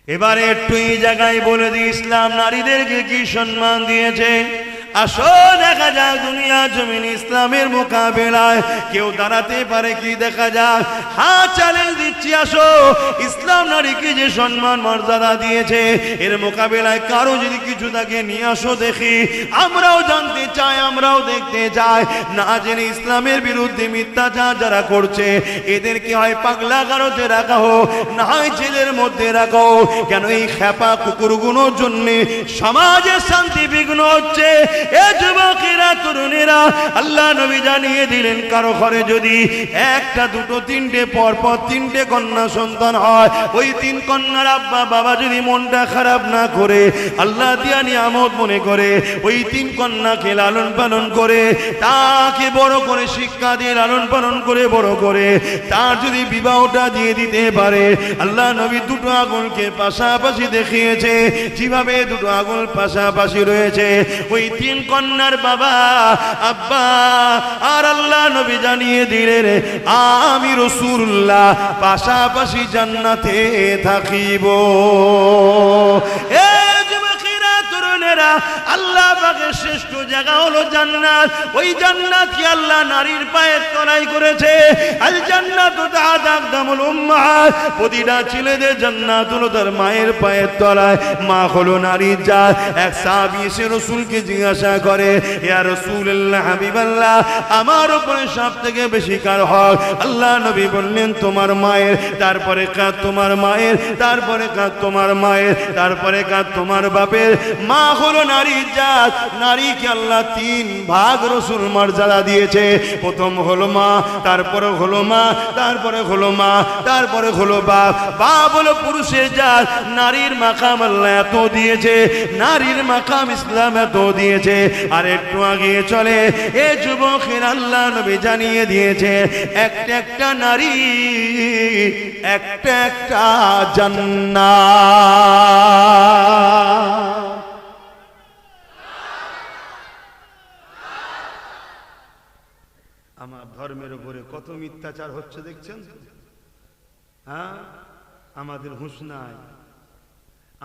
এবারে একটু এই জায়গায় বলে দিই, ইসলাম নারীদেরকে কি সম্মান দিয়েছে। আসো দেখা যাক দুনিয়া জমিন ইসলামের মোকাবেলায় কেউ দাঁড়াতে পারে কি দেখা যাক। হ্যাঁ, চ্যালেঞ্জ দিচ্ছি, আসো ইসলাম নারীকে যে সম্মান মর্যাদা দিয়েছে এর মোকাবেলায় কারো যদি কিছু থাকে নিয়ে আসো দেখি। আমরাও জানতে চাই, আমরাও দেখতে চাই। না জেনে ইসলামের বিরুদ্ধে মিথ্যাচার যারা করছে এদেরকে হয় পাগলা গারদে রাখা হোক, না হয় জেলের মধ্যে রাখা হোক। কেন এই খেপা কুকুরগুলোর জন্য সমাজের শান্তি বিঘ্ন হচ্ছে। এ যুবকেরা তরুণেরা আল্লাহ নবী জানিয়ে দিলেন কারো ঘরে যদি একটা দুটো তিনটে পরপর তিনটে কন্যা সন্তান হয়, ওই তিন কন্যার আব্বা বাবা যদি মনটা খারাপ না করে আল্লাহ দিয়া নিয়ামত মনে করে ওই তিন কন্যাকে লালন পালন করে তাকে বড় করে শিক্ষা দিয়ে লালন পালন করে বড় করে তার যদি বিবাহটা দিয়ে দিতে পারে, আল্লাহ নবী দুটো আগুনকে পাশাপাশি দেখিয়েছে। যেভাবে দুটো আগুন পাশাপাশি রয়েছে ওই তিন কন্যার বাবা আব্বা আর আল্লাহ নবী জানিয়ে দিলেন আমি রাসূলুল্লাহ পাশাপাশি জান্নাতে থাকিব। আল্লাহ পাকের শ্রেষ্ঠ জায়গা হলো জান্নাত। ওই জান্নাত কি আল্লাহ নারীর পায়ের তলায় করেছে। আল জান্নাতু তাহতা আকদামুল উম্মাহাত, প্রতিটা ছেলেদের জান্নাত হলো তার মায়ের পায়ের তলায়। মা হলো নারীর জাত। এক সাহাবী এসে রাসূলকে জিজ্ঞাসা করে, ইয়া রাসূলুল্লাহ হাবিবাল্লাহ, আমার উপরে সবথেকে বেশি কার হক? আল্লাহ নবী বললেন তোমার মায়ের, তারপরে কার তোমার মায়ের, তারপরে কার তোমার মায়ের, তারপরে কার তোমার বাপের। মা হলো নারীর জাত। নারীকে আল্লাহ তিন ভাগ রাসূল মর্যাদা দিয়েছে। প্রথম হলো মা, তারপরে হলো মা, তারপরে হলো মা, তারপরে হলো বাপ। বাপ হলো পুরুষের জাত। নারীর মাকাম আল্লাহ এত দিয়েছে, নারীর মাকাম ইসলাম এত দিয়েছে। আর একটু আগে চলে এ যুবকের আল্লাহ নবী জানিয়ে দিয়েছে একটা একটা নারী একটা একটা জান্নাত। আমার ধর্মের উপরে কত মিথ্যাচার হচ্ছে দেখছেন? হ্যাঁ, আমাদের হুঁশ নাই।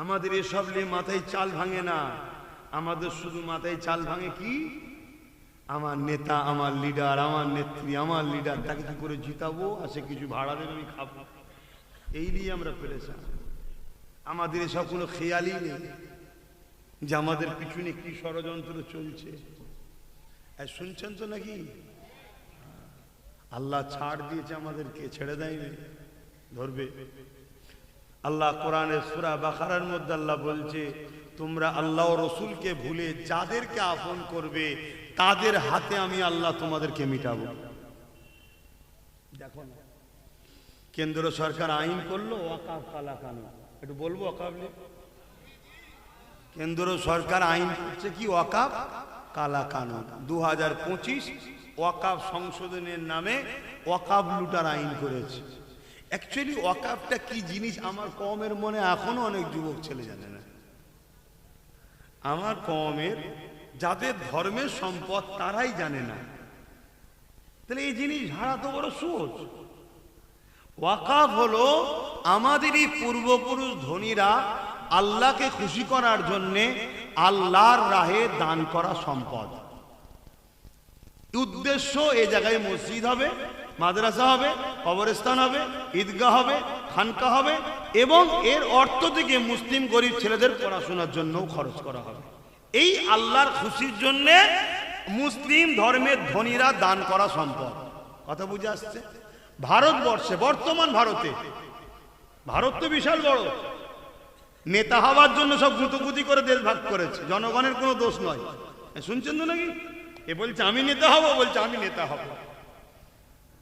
আমাদের এসব নিয়ে মাথায় চাল ভাঙে না। আমাদের শুধু মাথায় চাল ভাঙে কি, আমার নেতা, আমার লিডার, আমার নেত্রী, আমার লিডার, তাকে কি করে জিতাবো, আসে কিছু ভাড়া দেবে আমি খাবো, এই নিয়ে আমরা পেরেছি। আমাদের এসব কোনো খেয়ালই নেই যে আমাদের পিছনে কি ষড়যন্ত্র চলছে। শুনছেন তো নাকি? আল্লাহ ছাড় দিয়েছে আমাদেরকে, ছেড়ে দেয়নি, ধরবে। আল্লাহ কোরআনের সূরা বাকারার মধ্যে আল্লাহ বলছে তোমরা আল্লাহ ও রসুলকে ভুলে যাদেরকে আপন করবে তাদের হাতে আমি আল্লাহ তোমাদেরকে মিটাবো। দেখো না, কেন্দ্র সরকার আইন করলো ওয়াকাফ কালা কানুন, একটু বলবো ওয়াকাফ নিয়ে। কেন্দ্র সরকার আইন করছে কি ওয়াকাফ কালা কানুন। 2025 ওয়াকাফ সংশোধনের নামে ওয়াকাফ লুটার আইন করেছে। অ্যাকচুয়ালি ওয়াকাফটা কি জিনিস আমার কওমের মনে এখনো অনেক যুবক ছেলে জানে না। আমার কওমের যাদের ধর্মের সম্পদ তারাই জানে না। তাহলে এই জিনিস ঝাড়া তো বড় সহজ। ওয়াকাফ হলো আমাদেরই পূর্বপুরুষ ধনীরা আল্লাহকে খুশি করার জন্যে আল্লাহর রাহে দান করা সম্পদ। উদ্দেশ্য এই জায়গায় মসজিদ হবে, মাদ্রাসা হবে, কবরস্থান হবে, ঈদগাহ হবে, খানকা হবে এবং এর অর্থ থেকে মুসলিম গরিব ছেলেদের পড়াশোনার জন্য খরচ করা হবে। এই আল্লাহর খুশির জন্য মুসলিম ধর্মের ধনীরা দান করা সম্পদ। কথা বুঝে আসছে? ভারতবর্ষে বর্তমান ভারত তো বিশাল বড়, নেতা হওয়ার জন্য সব গুতুগুতি করে দেশ ভাগ করেছে, জনগণের কোনো দোষ নয়। শুনছেন তো নাকি? এ বলছে আমি নেতা হব, বলছে আমি নেতা হব,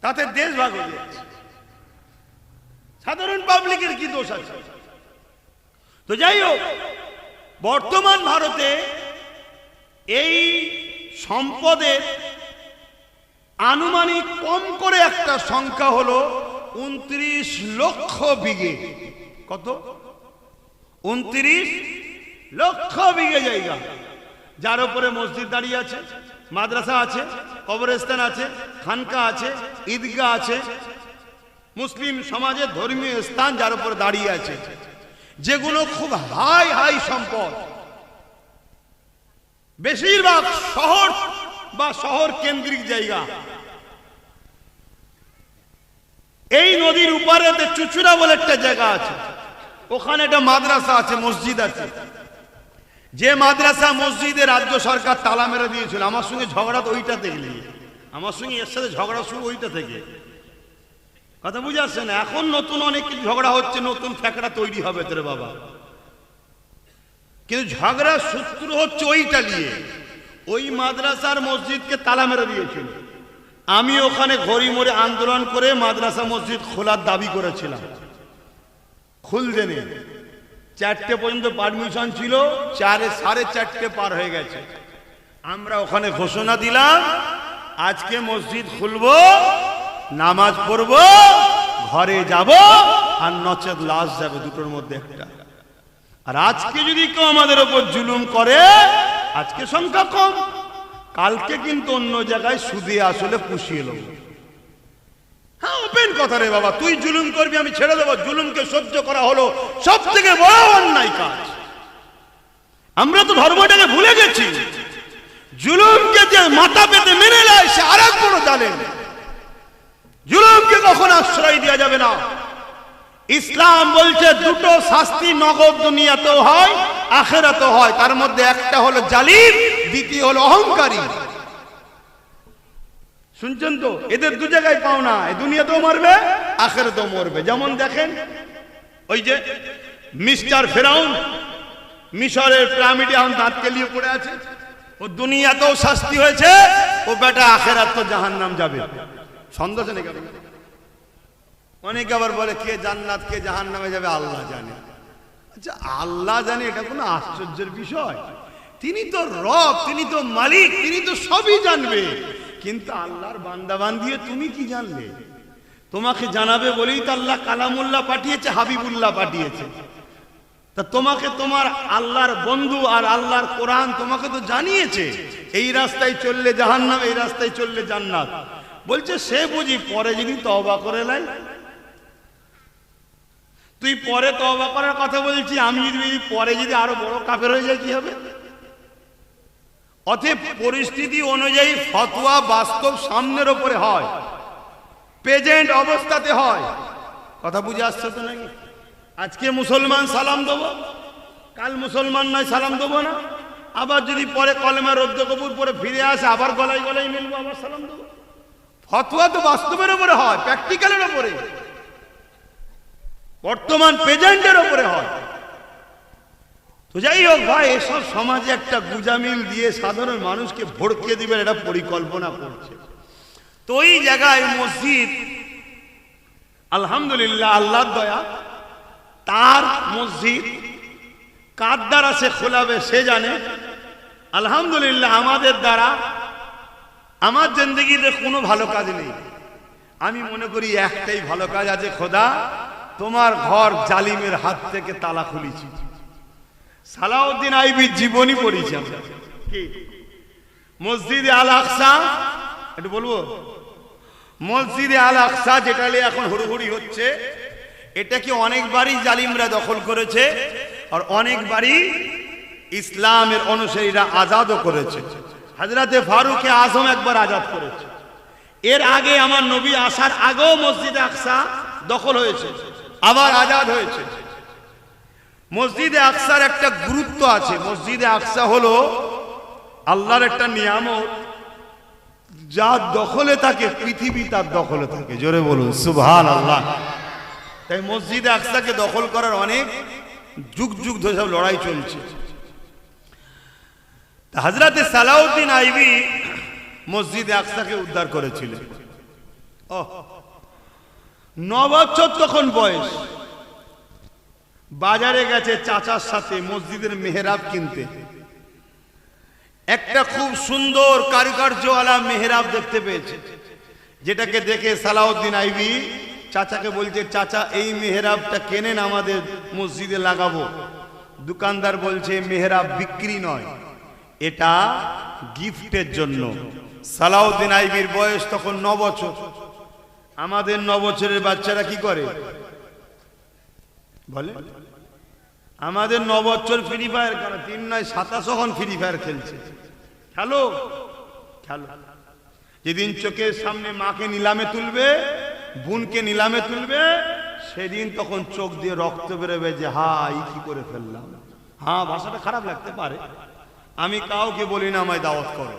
তাতে দেশ ভাগ হয়ে যাচ্ছে। সাধারণ পাবলিকের কি দোষ আছে? তো যাই হোক, বর্তমান ভারতে এই সম্পদের আনুমানিক কম করে একটা সংখ্যা হলো 29 লক্ষ বিঘে। কত? 29 লক্ষ বিঘে জায়গা, যার উপরে মসজিদ দাঁড়িয়ে আছে, মাদ্রাসা আছে, কবরস্থান আছে, খানকা আছে, ঈদগাহ আছে, মুসলিম সমাজের ধর্মীয় স্থান যার উপরে দাঁড়িয়ে আছে, যেগুলো খুব হাই হাই সম্পদ। বেশিরভাগ শহর বা শহর কেন্দ্রিক জায়গা। এই নদীর উপরে চুচুড়া বলে একটা জায়গা আছে, ওখানে একটা মাদ্রাসা আছে, মসজিদ আছে। যে মাদ্রাসা মসজিদে রাজ্য সরকার তালা মেরে দিয়েছিল। আমার সঙ্গে ঝগড়া তো ওইটা দেখলি, আমার সঙ্গে এর সাথে ঝগড়া শুরু ওইটা থেকে। কথা বুঝে আসছে না? এখন নতুন অনেক কিছু ঝগড়া হচ্ছে, নতুন ফ্যাকড়া তৈরি হবে তোর বাবা, কিন্তু ঝগড়া সূত্র হচ্ছে ওইটা নিয়ে। ওই মাদ্রাসার মসজিদকে তালা মেরে দিয়েছিল। আমি ওখানে ঘড়ি মরে আন্দোলন করে মাদ্রাসা মসজিদ খোলার দাবি করেছিলাম, খুলতে নেই। 4টে পর্যন্ত পারমিশন ছিল, 4:30 পার হয়ে গেছে। আমরা ওখানে ঘোষণা দিলাম আজকে মসজিদ খুলবো, নামাজ পড়বো, ঘরে যাব, আর নচেত লাশ যাবে, দুটোর মধ্যে একটা। আর আজকে যদি কেউ আমাদের উপর জুলুম করে, আজকে সংখ্যা কম, কালকে কিন্তু অন্য জায়গায় সুদে আসলে পুষিয়ে নেব। হ্যাঁ, ওপেন কথা রে বাবা, তুই জুলুম করবি আমি ছেড়ে দেবো। জুলুমকে সহ্য করা হলো সব থেকে বড় অন্যায় কাজ। আমরা তো ধর্মটাকে ভুলে গেছি। জুলুমকে যে মাথা পেতে মেনে নেয় সে আর এক বড় জালেম। জুলুমকে কখন আশ্রয় দেওয়া যাবে না। ইসলাম বলছে দুটো শাস্তি নগদ দুনিয়াতেও হয়, আখিরাতেও হয়। তার মধ্যে একটা হলো জালিম, দ্বিতীয় হলো অহংকারী। শুনছেন তো? এদের দু জায়গায় পাও না, এই দুনিয়াতেও মরবে, আখিরাতেও মরবে। যেমন দেখেন ওই যে মিস্টার ফেরাউন, মিশরের পিরামিডে এখন দাঁত কেলিয়ে পড়ে আছে। ও দুনিয়াতেও শাস্তি হয়েছে, ও বেটা আখিরাত তো জাহান্নাম যাবে। সন্দেহ নেই। অনেকে আবার বলে কে জান্নাত কে জাহান্নামে যাবে আল্লাহ জানে। আচ্ছা, আল্লাহ জানে, এটা কোনো আশ্চর্যের বিষয়? তিনি তো রব, তিনি তো মালিক, তিনি তো সবই জানবে। কিন্তু আল্লাহর বান্দাবান্দি তুমি কি জানলে? তোমাকে জানাবে বলেই তো আল্লাহ কালামুল্লাহ পাঠিয়েছে, হাবিবুল্লাহ পাঠিয়েছে। তা তোমাকে তোমার আল্লাহর বন্ধু আর আল্লাহর কোরআন তোমাকে তো জানিয়েছে এই রাস্তায় চললে জাহান্নাম, এই রাস্তায় চললে জান্নাত। বলছে সে বুঝি পরে যদি তওবা করে লাই। তুই পরে তওবা করার কথা বলছি, আমি যদি পরে যদি আরো বড় কাফের হয়ে যায় কি হবে? অতএব পরিস্থিতি অনুযায়ী ফতোয়া বাস্তব সামনের উপরে হয়, প্রেজেন্ট অবস্থাতে হয়। কথা বুঝে আসছে তো নাকি? আজকে মুসলমান সালাম দেবো, কাল মুসলমান নয় সালাম দেবো না। আবার যদি পরে কলেমা রদ্দ কবুল পরে ফিরে আসে, আবার গলায় গলায় মিলবো, আবার সালাম দেবো। ফতোয়া তো বাস্তবের উপরে হয়, প্র্যাকটিক্যালের উপরে, বর্তমান প্রেজেন্টের উপরে হয়। তো যাই হোক ভাই, এসব সমাজে একটা গুজামিল দিয়ে সাধারণ মানুষকে ভড়কে দিবেন, এটা পরিকল্পনা করছে। তো ওই জায়গায় মসজিদ, আলহামদুলিল্লাহ, আল্লাহর দয়া, তার মসজিদ কার দ্বারা সে খোলাবে সে জানে। আলহামদুলিল্লাহ, আমাদের দ্বারা আমার জিন্দেগিতে কোনো ভালো কাজ নেই। আমি মনে করি একটাই ভালো কাজ আছে, খোদা তোমার ঘর জালিমের হাত থেকে তালা খুলেছি। সালাউদ্দিন আইবির জীবনী পড়েছি আমরা। কি মসজিদে আল আকসা, একটু বলবো, মসজিদে আল আকসা যেটা নিয়ে এখন হুড়োহুড়ি হচ্ছে, এটাকে অনেকবারই জালিমরা দখল করেছে, আর অনেকবারই ইসলামের অনুসারীরা আজাদও করেছে। হযরতে ফারুক আজম একবার আজাদ করেছে। এর আগে আমার নবী আসার আগেও মসজিদে আকসা দখল হয়েছে, আবার আজাদ হয়েছে। মসজিদে আকসার একটা গুরুত্ব আছে। মসজিদে আকসা হলো আল্লাহর একটা নিয়ামত, যার দখলে থাকে পৃথিবী তার দখলে থাকে। জোরে বলুন সুবহানাল্লাহ। তাই মসজিদে আকসাকে দখল করার অনেক যুগ যুগ ধরে সব লড়াই চলছে। হযরতে সালাউদ্দিন আইবি মসজিদে আকসাকে উদ্ধার করেছিলেন। 9 বছর তখন বয়স। বাজারে গেছে চাচার সাথে মসজিদের মেহরাব কিনতে। একটা খুব সুন্দর কারুকার্যওয়ালা মেহরাব দেখতে পেয়েছে, যেটাকে দেখে সালাউদ্দিন আইবি চাচাকে বলছে, চাচা এই মেহরাবটা কেনেন, আমাদের মসজিদে লাগাবো। দোকানদার বলছে মেহরাব বিক্রি নয়, এটা গিফটের জন্য। সালাউদ্দিন আইবির বয়স তখন 9 বছর। আমাদের 9 বছরের বাচ্চারা কি করে বলে? আমাদের 9 বছর ফ্রি ফায়ার করে, 3 নয় 27 ফ্রি ফায়ার খেলছে। খেলো খেলো। যেদিন চোখের সামনে মাকে নিলামে তুলবে, বোনকে নিলামে তুলবে, সেদিন তখন চোখ দিয়ে রক্ত বেরোবে যে হাই কি করে ফেললাম। হ্যাঁ, ভাষাটা খারাপ লাগতে পারে, আমি কাউকে বলি না আমায় দাওয়াত করো,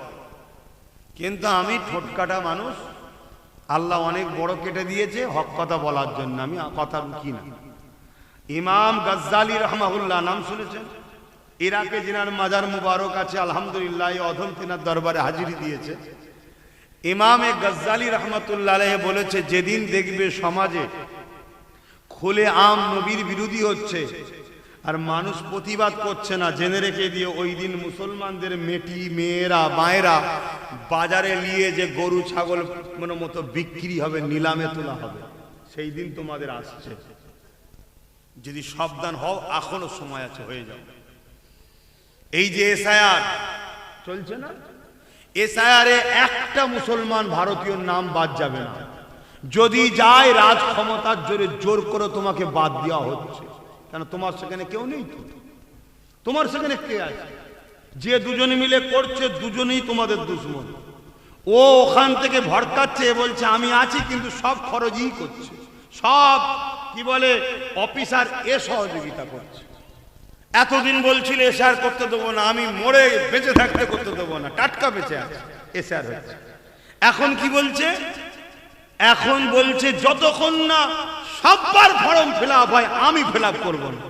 কিন্তু আমি ঠোঁটকাটা মানুষ। আল্লাহ অনেক বড় কেটে দিয়েছে হক কথা বলার জন্য, আমি কথা রুকি না। ইমাম গাজ্জালি রাহমাহুল্লাহ নাম শুনেছেন? ইরাকে জিনার মাজার মুবারক আছে, আলহামদুলিল্লাহ এই অধম তিনার দরবারে হাজিরি দিয়েছে। ইমামে গজ্জালি রহমতুল্লাহ আলাইহি বলেছে, যেদিন দেখবে সমাজে খুলে আম নবীর বিরোধী হচ্ছে আর মানুষ প্রতিবাদ করছে না, জেনে রেখে দিয়ে ওই দিন মুসলমানদের মেটি মেয়েরা মায়েরা বাজারে নিয়ে যে গরু ছাগল মতো বিক্রি হবে, নিলামে তোলা হবে, সেই দিন তোমাদের আসছে। যদি সাবধান হও, এখনো সময় আছে, হয়ে যাও। এই যে এসআইআর চলছে না, এসআইআরে একটা মুসলমান ভারতীয় নাম বাদ যাবে না। যদি যায় রাজ ক্ষমতার জোরে জোর করে তোমাকে বাদ দেওয়া হচ্ছে, কেন তোমার সেখানে কেউ নেই তো, তোমার সেখানে কে আছে? যে দুজনে মিলে করছে দুজনেই তোমাদের দুশ্মন। ও ওখান থেকে ভড়কাচ্ছে, বলছে আমি আছি, কিন্তু সব খরচই করছে, সব কি বলে অফিসার এ সহযোগিতা করছে। এতদিন বলছিল এসআর করতে দেবো না, আমি মরে বেঁচে থাকতে করতে দেবো না, টাটকা বেঁচে আছে, এসআর হচ্ছে। এখন কি বলছে? এখন বলছে যতক্ষণ না সবার ফর্ম ফিল আপ হয় আমি ফিল আপ করবো না।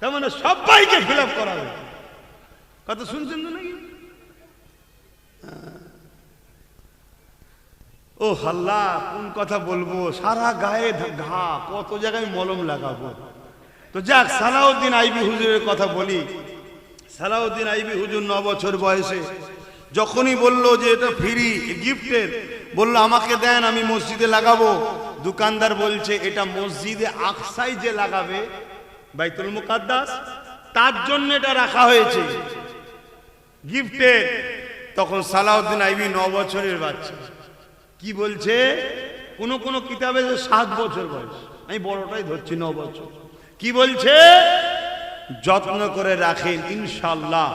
তার মানে সবাইকে ফিল আপ করাবে। কথা শুনছেন তো নাকি? ও আল্লাহ, কোন কথা বলবো, সারা গায়ে ঘা, কত জায়গায় মলম লাগাবো। তো যাক, সালাউদ্দিন আইবি হুজুরের কথা বলি। সালাউদ্দিন আইবি হুজুর 9 বছর বয়সে যখনই বললো যে এটা ফ্রি গিফটের, বললো আমাকে দেন, আমি মসজিদে লাগাবো। দোকানদার বলছে এটা মসজিদে আকসাই যে লাগাবে, বাইতুল মুকাদ্দাস, তার জন্য এটা রাখা হয়েছে গিফটের। তখন সালাউদ্দিন আইবি 9 বছরের বাচ্চা কি বলছে, কোন কিতাবে 7 বছর বয়স, আমি বড়টাই ধরছি 9 বছর। কি বলছে? যত্ন করে রাখেন, ইনশাআল্লাহ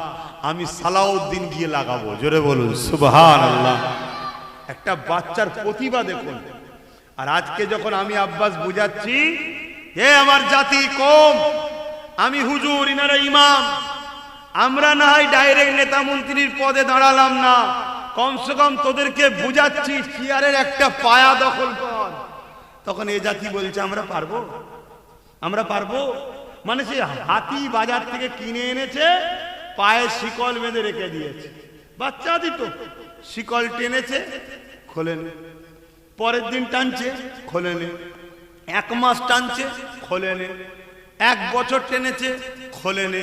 আমি সালাউদ্দিন গিয়ে লাগাবো। জোরে বলুন সুবহানাল্লাহ। একটা বাচ্চার প্রতিভা দেখুন। আর আজকে যখন আমি আব্বাস বুঝাচ্ছি, হে আমার জাতি কম, আমি হুজুর, ইনারা ইমাম, আমরা না হয় ডাইরেক্ট নেতা মন্ত্রীর পদে দাঁড়ালাম না, কমসে কম তোদেরকে বুঝাচ্ছি চেয়ারের একটা পায়া দখল কর। তখন এ জাতি বলছে আমরা পারবো, আমরা পারবো। মানে সে হাতি বাজার থেকে কিনে এনেছে, পায়ে শিকল বেঁধে রেখে দিয়েছে, বাচ্চা দিত, শিকল টেনেছে, খোলেন, পরের দিন টানছে, খোলেন, 1 মাস টানছে, খোলেন, 1 বছর টেনেছে, খোলেন।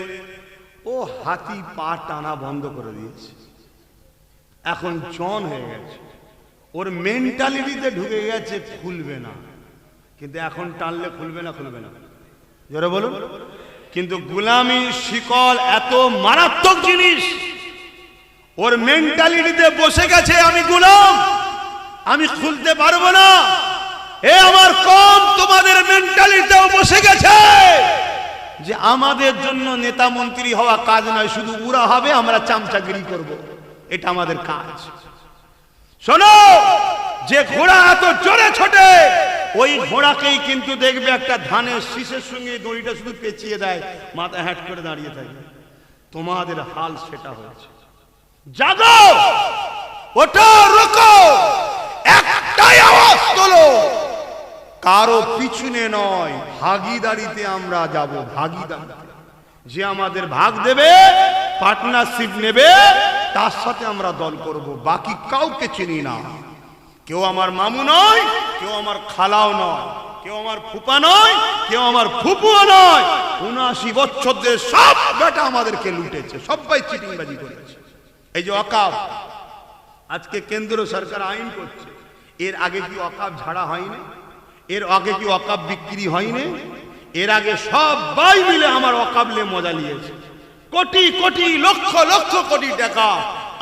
ও হাতি পা টানা বন্ধ করে দিয়েছে, এখন জন হয়ে গেছে, ওর মেন্টালিটিতে ঢুকে গেছে খুলবে না। কিন্তু এখন টানলে খুলবে না, খুলবে না, জোরে বলুন। কিন্তু গোলামি শিকল এত মারাত্মক জিনিস, ওর মেন্টালিটিতে বসে গেছে আমি গোলাম, আমি খুলতে পারবো না। এ আমার কম, তোমাদের মেন্টালিটিতেও বসে গেছে যে আমাদের জন্য নেতা মন্ত্রী হওয়া কাজ নয়, শুধু উড়া হবে, আমরা চামচাগিরি করব, এটা আমাদের কাজ। শোনো, যে ঘোড়া এত জোরে ছোটে, ওই ঘোড়াকেই কিন্তু দেখবে একটা ধানের শীষের সঙ্গে দড়িটা শুধু পেঁচিয়ে দেয়, মাথা হ্যাট করে দাঁড়িয়ে থাকে। তোমাদের হাল সেটা হয়েছে। জাগো, ওঠো, রোকো, একটাই আওয়াজ তোলো, কারো পিছনে নয়, ভাগীদারিতে আমরা যাব, ভাগীদারিতে। যে আমাদের ভাগ দেবে, পার্টনারশিপ নেবে, তার সাথে আমরা দল করব, বাকি কাউকে চিনি না। কেউ আমার মামু নয়, কেউ আমার খালাও নয়, কেউ আমার ফুপা নয়, কেউ আমার ফুপুও নয়। ৭৯ বছরদের সব বেটা আমাদেরকে লুটেছে, সবাই চিটিংবাজি করেছে। এই যে ওয়াকফ, আজকে কেন্দ্র সরকার আইন করছে, এর আগে কি ওয়াকফ ঝাড়া হয়নি? এর আগে কি ওয়াকফ বিক্রি হয়নি? এর আগে সবাই মিলে আমার ওয়াকফে মজা নিয়েছে, কোটি কোটি লক্ষ লক্ষ কোটি টাকা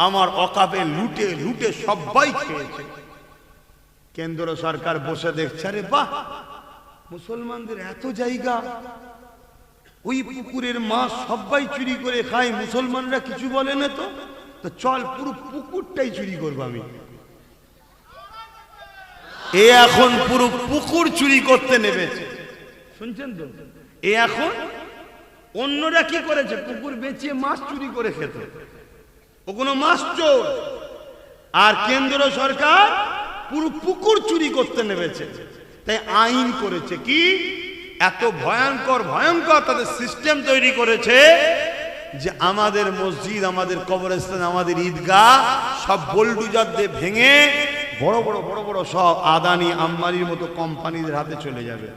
আমার ওয়াকফে লুটে লুটে সবাই খেয়েছে। কেন্দ্র সরকার বসে দেখছে, আরে বাহ, মুসলমানদের এত জায়গা, ওই পুকুরের মাছ সবাই চুরি করে খায়, মুসলমানরা কিছু বলে না, তো চল পুরো পুকুরটাই চুরি করবো আমি। এ এখন পুরো পুকুর চুরি করতে নেমেছে, শুনছেন তো? এ এখন, অন্যরা কি করেছে, পুকুর বেচিয়ে মাছ চুরি করে খেত, ও কোনো মাছ চোর। আর কেন্দ্র সরকার পুরো পুকুর চুরি করতে নেমেছে। তাই আইন করেছে কি, এত ভয়ঙ্কর ভয়ঙ্কর তাদের সিস্টেম তৈরি করেছে যে আমাদের মসজিদ, আমাদের কবরস্থান, আমাদের ঈদগাহ সব বোলডুজার দিয়ে ভেঙে বড় বড় বড় বড় সব আদানি আম্বানির মতো কোম্পানিদের হাতে চলে যাবে।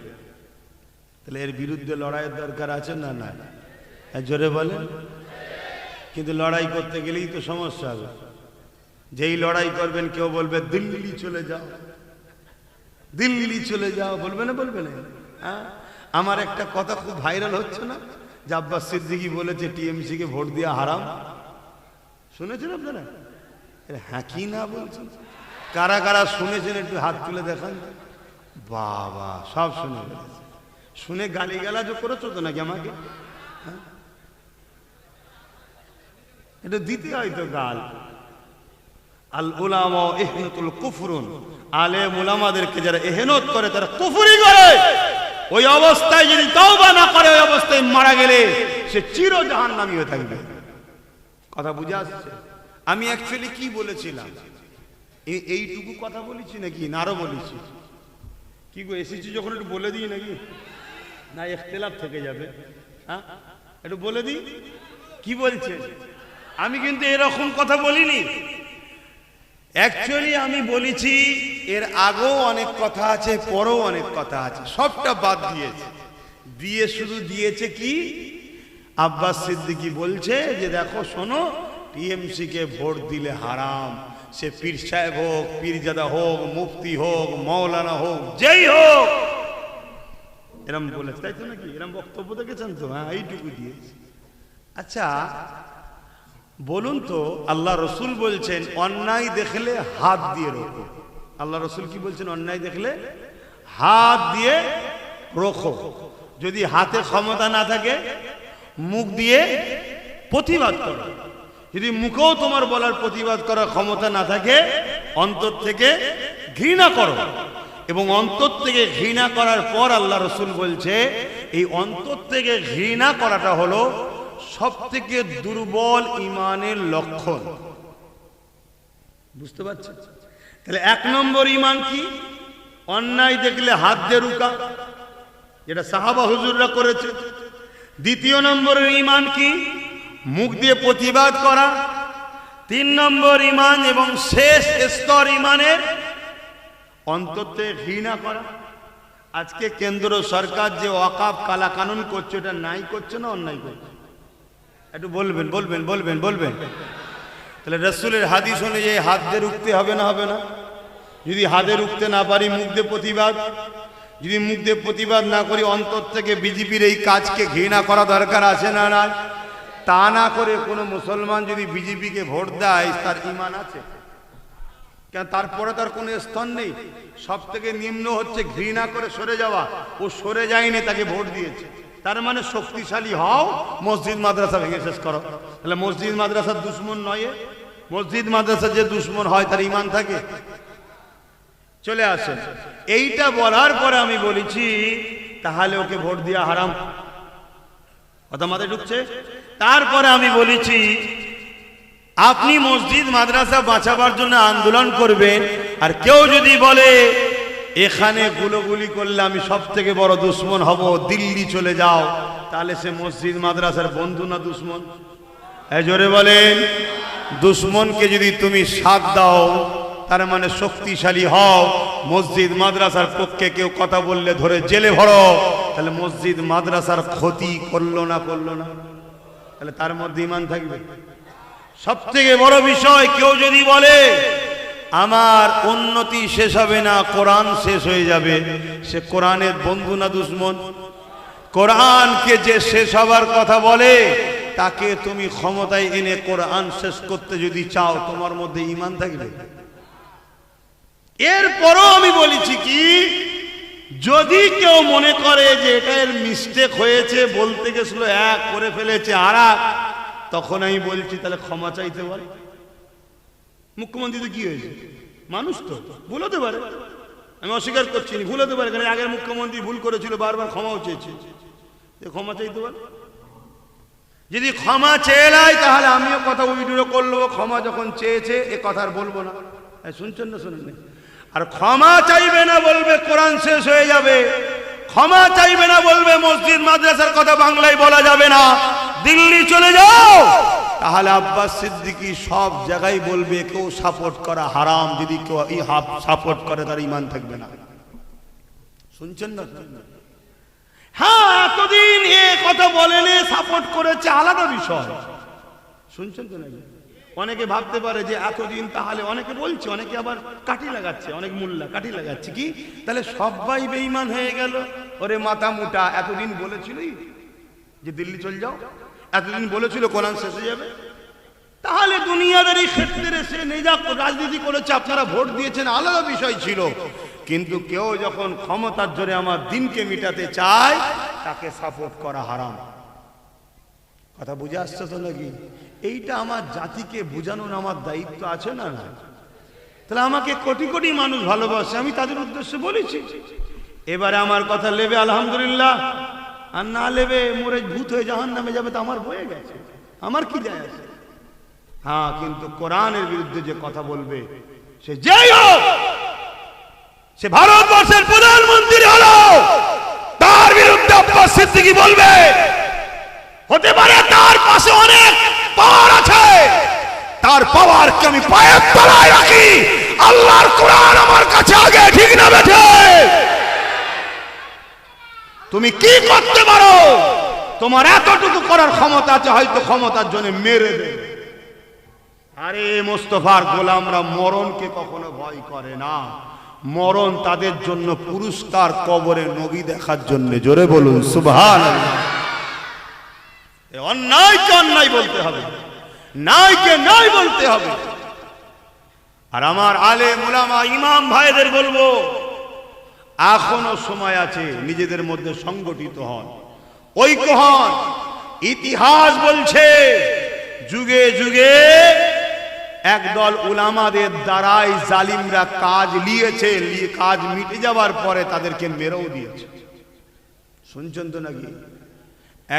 তাহলে এর বিরুদ্ধে লড়াইয়ের দরকার আছে না? না, জোরে বলেন। কিন্তু লড়াই করতে গেলেই তো সমস্যা হবে। যেই লড়াই করবেন কেউ বলবে দিল্লি চলে যাও, দিল্লি চলে যাও, বলবে না? বলবে না? হ্যাঁ, আমার একটা কথা খুব ভাইরাল হচ্ছে না, যে আব্বাস সিদ্দিকী বলেছে টিএমসি কে ভোট দেওয়া হারাম। শুনেছেন আপনারা? হ্যাঁ কি না বলছেন? কারা কারা শুনেছেন একটু হাত তুলে দেখান। বাবা, সব শুনে গেছে। শুনে গালিগালাজও করেছো তো নাকি আমাকে? হ্যাঁ, এটা দিতে হয়তো গাল। আল উলামা ইহনাতুল কুফরুন, আলেম উলামাদেরকে যারা ইহনত করে তারা কুফরি করে। ওই অবস্থায় যদি তওবা না করে, ওই অবস্থায় মারা গেলে সে চির জাহান্নামী হয়ে থাকবে। কথা বুঝে আসছে? আমি অ্যাকচুয়ালি কি বলেছিলাম, এইটুকু কথা বলেছি নাকি না আরো বলেছি? কি গো, এসেছি যখন একটু বলে দিই নাকি? না ইখতিলাফ থেকে যাবে? হ্যাঁ, একটু বলে দিই কি বলছে। আমি কিন্তু এরকম কথা বলিনি। অ্যাকচুয়ালি আমি বলেছি এর আগেও অনেক কথা আছে, পরেও অনেক কথা আছে, সবটা বাদ দিয়েছে। দিয়ে শুধু দিয়েছে কি, আব্বাস সিদ্দিকী বলছে যে দেখো শোনো, টিএমসি কে ভোট দিলে হারাম। সে পীর সাহেব হোক, পীরজাদা হোক, মুফতি হোক, মৌলানা হোক, যেই হোক, এরম বলেছে, তাই তো নাকি? এরম বক্তব্য দেখেছেন তো? হ্যাঁ, এইটুকু দিয়েছে। আচ্ছা বলুন তো, আল্লাহ রসুল বলছেন অন্যায় দেখলে হাত দিয়ে রোখো। আল্লাহ রসুল কি বলছেন? অন্যায় দেখলে হাত দিয়ে রোখো। যদি হাতে ক্ষমতা না থাকে মুখ দিয়ে প্রতিবাদ করো। যদি মুখেও তোমার বলার প্রতিবাদ করার ক্ষমতা না থাকে, অন্তর থেকে ঘৃণা করো। এবং অন্তর থেকে ঘৃণা করার পর আল্লাহ রসুল বলছে এই অন্তর থেকে ঘৃণা করাটা হলো সব থেকে দুর্বল ইমানের লক্ষণ। বুঝতে পারছেন? তাহলে এক নম্বর ইমান কি? অন্যায় দেখলে হাত দিয়ে রুকা, যেটা সাহাবা হুজুররা করেছে। দ্বিতীয় নম্বরের ইমান কি? মুখ দিয়ে প্রতিবাদ করা। তিন নম্বর ইমান এবং শেষ স্তর ইমানের অন্তর থেকে ঘৃণা করা। আজকে কেন্দ্র সরকার যে ওয়াকাফ কালা কানুন করছে, এটা নাই করছে না অন্যায় করছে? একটু বলবেন বলবেন বলবেন বলবেন। তাহলে রাসূলের হাদিস অনুযায়ী হাত দিয়ে রুখতে হবে না? হবে না? যদি হাতে রুখতে না পারি, মুখ দিয়ে প্রতিবাদ। যদি মুখ দিয়ে প্রতিবাদ না করি, অন্তর থেকে বিজেপির এই কাজকে ঘৃণা করা দরকার আছে না? না, তা না করে কোনো মুসলমান যদি বিজেপিকে ভোট দেয়, তার ঈমান আছে? কেন, তারপরে তার কোনো স্তর নেই। সব থেকে নিম্ন হচ্ছে ঘৃণা করে সরে যাওয়া। ও সরে যায়নি, তাকে ভোট দিয়েছে। তার মানে শক্তিশালী হও, মসজিদ মাদ্রাসা ভেঙে শেষ করো। তাহলে মসজিদ মাদ্রাসার দুশ্মন নয়। মসজিদ মাদ্রাসা যে দুশ্মন হয় তার ঈমান থাকে? চলে আসেন। এইটা বলার পরে আমি বলেছি তাহলে ওকে ভোট দেওয়া হারাম। কথা মাথায় ঢুকছে? তারপরে আমি বলেছি আপনি মসজিদ মাদ্রাসা বাঁচাবার জন্য আন্দোলন করবেন, আর কেউ যদি বলে এখানে গুলোগুলি করলে আমি সব থেকে বড় দুশ্মন হব, দিল্লি চলে যাও, তাহলে সে মসজিদ মাদ্রাসার বন্ধু না দুশ্মন? জোরে বলেন। দুশ্মনকে যদি তুমি সাথ দাও, তার মানে শক্তিশালী হও। মসজিদ মাদ্রাসার পক্ষে কেউ কথা বললে ধরে জেলে ভরো, তাহলে মসজিদ মাদ্রাসার ক্ষতি করলো না? করলো না? তাহলে তার মধ্যে ঈমান থাকবে। সব থেকে বড় বিষয়, কেউ যদি বলে আমার উন্নতি শেষ হবে না, কোরআন শেষ হয়ে যাবে, সে কোরআনের বন্ধু না দুশ্মন? কোরআনকে যে শেষ হবার কথা বলে, তাকে তুমি ক্ষমতায় এনে কোরআন শেষ করতে যদি চাও, তোমার মধ্যে ঈমান থাকবে? এরপরও আমি বলেছি কি, যদি কেউ মনে করে যে এটা এর মিস্টেক হয়েছে, বলতে গেছিল এক করে ফেলেছে আর এক, তখন আমি বলছি তাহলে ক্ষমা চাইতে পারে। মুখ্যমন্ত্রী তো কি হয়েছে? মানুষ তো ভুল হতে পারে, আমি অস্বীকার করছি না, ভুল হতে পারে। কারণ আগের মুখ্যমন্ত্রী ভুল করেছিল, বারবার ক্ষমাও চেয়েছে, ক্ষমা চাইতে পারে। যদি ক্ষমা চেয়ে নেয়, তাহলে আমিও কথা উইড্রো করলো, ক্ষমা যখন চেয়েছে এ কথা আর বলবো না। শুনছেন না? শুনেন? আর ক্ষমা চাইবে না, বলবে কোরআন শেষ হয়ে যাবে, ক্ষমা চাইবে না, বলবে মসজিদ মাদ্রাসার কথা বাংলায় বলা যাবে না, দিল্লি চলে যাও। তাহলে আব্বাস সিদ্দিকী সব জায়গায় বলবে কেউ সাপোর্ট করা হারাম, যদি কেউ সাপোর্ট করে তার ঈমান থাকবে না। শুনছেন না? হ্যাঁ, এতদিন এ কথা বলেনি, সাপোর্ট করেছে আলাদা বিষয়। শুনছেন তো নাকি? অনেকে ভাবতে পারে যে এতদিন, তাহলে অনেকে বলছে, অনেকে আবার কাঠি লাগাচ্ছে, অনেক মোল্লা কাঠি লাগাচ্ছে কি, তাহলে সবাই বেঈমান হয়ে গেল। ওরে মাথা মোটা, এতদিন বলেছিল যে দিল্লি চলে যাও, এতদিন বলেছিল কোরআন শেষ হয়ে যাবে, তাহলে দুনিয়াদারি ক্ষেত্রে এসে নিজা রাজনীতি করেছে, আপনারা ভোট দিয়েছেন আলাদা বিষয় ছিল, কিন্তু কেউ যখন ক্ষমতার জোরে আমার দিনকে মিটাতে চায় তাকে সাপোর্ট করা হারাম। কথা বুঝে আসছে তো নাকি? এইটা আমার জাতিকে বোঝানোর আমার দায়িত্ব আছে না? না, তাহলে আমাকে কোটি কোটি মানুষ ভালোবাসে, আমি তাদের উদ্দেশ্যে বলেছি। এবারে আমার কথা লেবে আলহামদুলিল্লাহ, আর না লেবে মরে ভূত হয়ে জাহান্নামে যাবে, তো আমার বয়ে গেছে, আমার কি যায় আসে। হ্যাঁ, কিন্তু কোরআনের বিরুদ্ধে যে কথা বলবে, সে যেই হোক, সে ভারতবর্ষের প্রধানমন্ত্রী হলো, তার বিরুদ্ধে আব্বাস সিদ্দিকী বলবে, হতে পারে তার পাশে অনেক পাওয়ার আছে, তার পাওয়ারকে আমি পায়ের তলায় রাখি, আল্লাহর কোরআন আমার কাছে আগে, ঠিক না বেঠে? তুমি কি করতে পারো, তোমার এতটুকু করার ক্ষমতা আছে, হয়তো ক্ষমতার জন্য মেরে দেবে। আরে মুস্তাফার গোলামরা মরণকে কখনো ভয় করে না, মরণ তাদের জন্য পুরস্কার, কবরে নবী দেখার জন্য। জোরে বলুন সুবহানাল্লাহ। অন্যায়কে অন্যায় বলতে হবে, নাইকে নাই বলতে হবে। আর আমার আলেম উলামা ইমাম ভাইদের বলবো, এখনো সময় আছে, নিজেদের মধ্যে সংগঠিত হন, ঐক্য হন। ইতিহাস বলছে যুগে যুগে একদল উলামাদের দ্বারাই জালিমরা কাজ নিয়েছে, কাজ মিটে যাওয়ার পরে তাদেরকে মেরেও দিয়েছে। শুনছেন তো নাকি?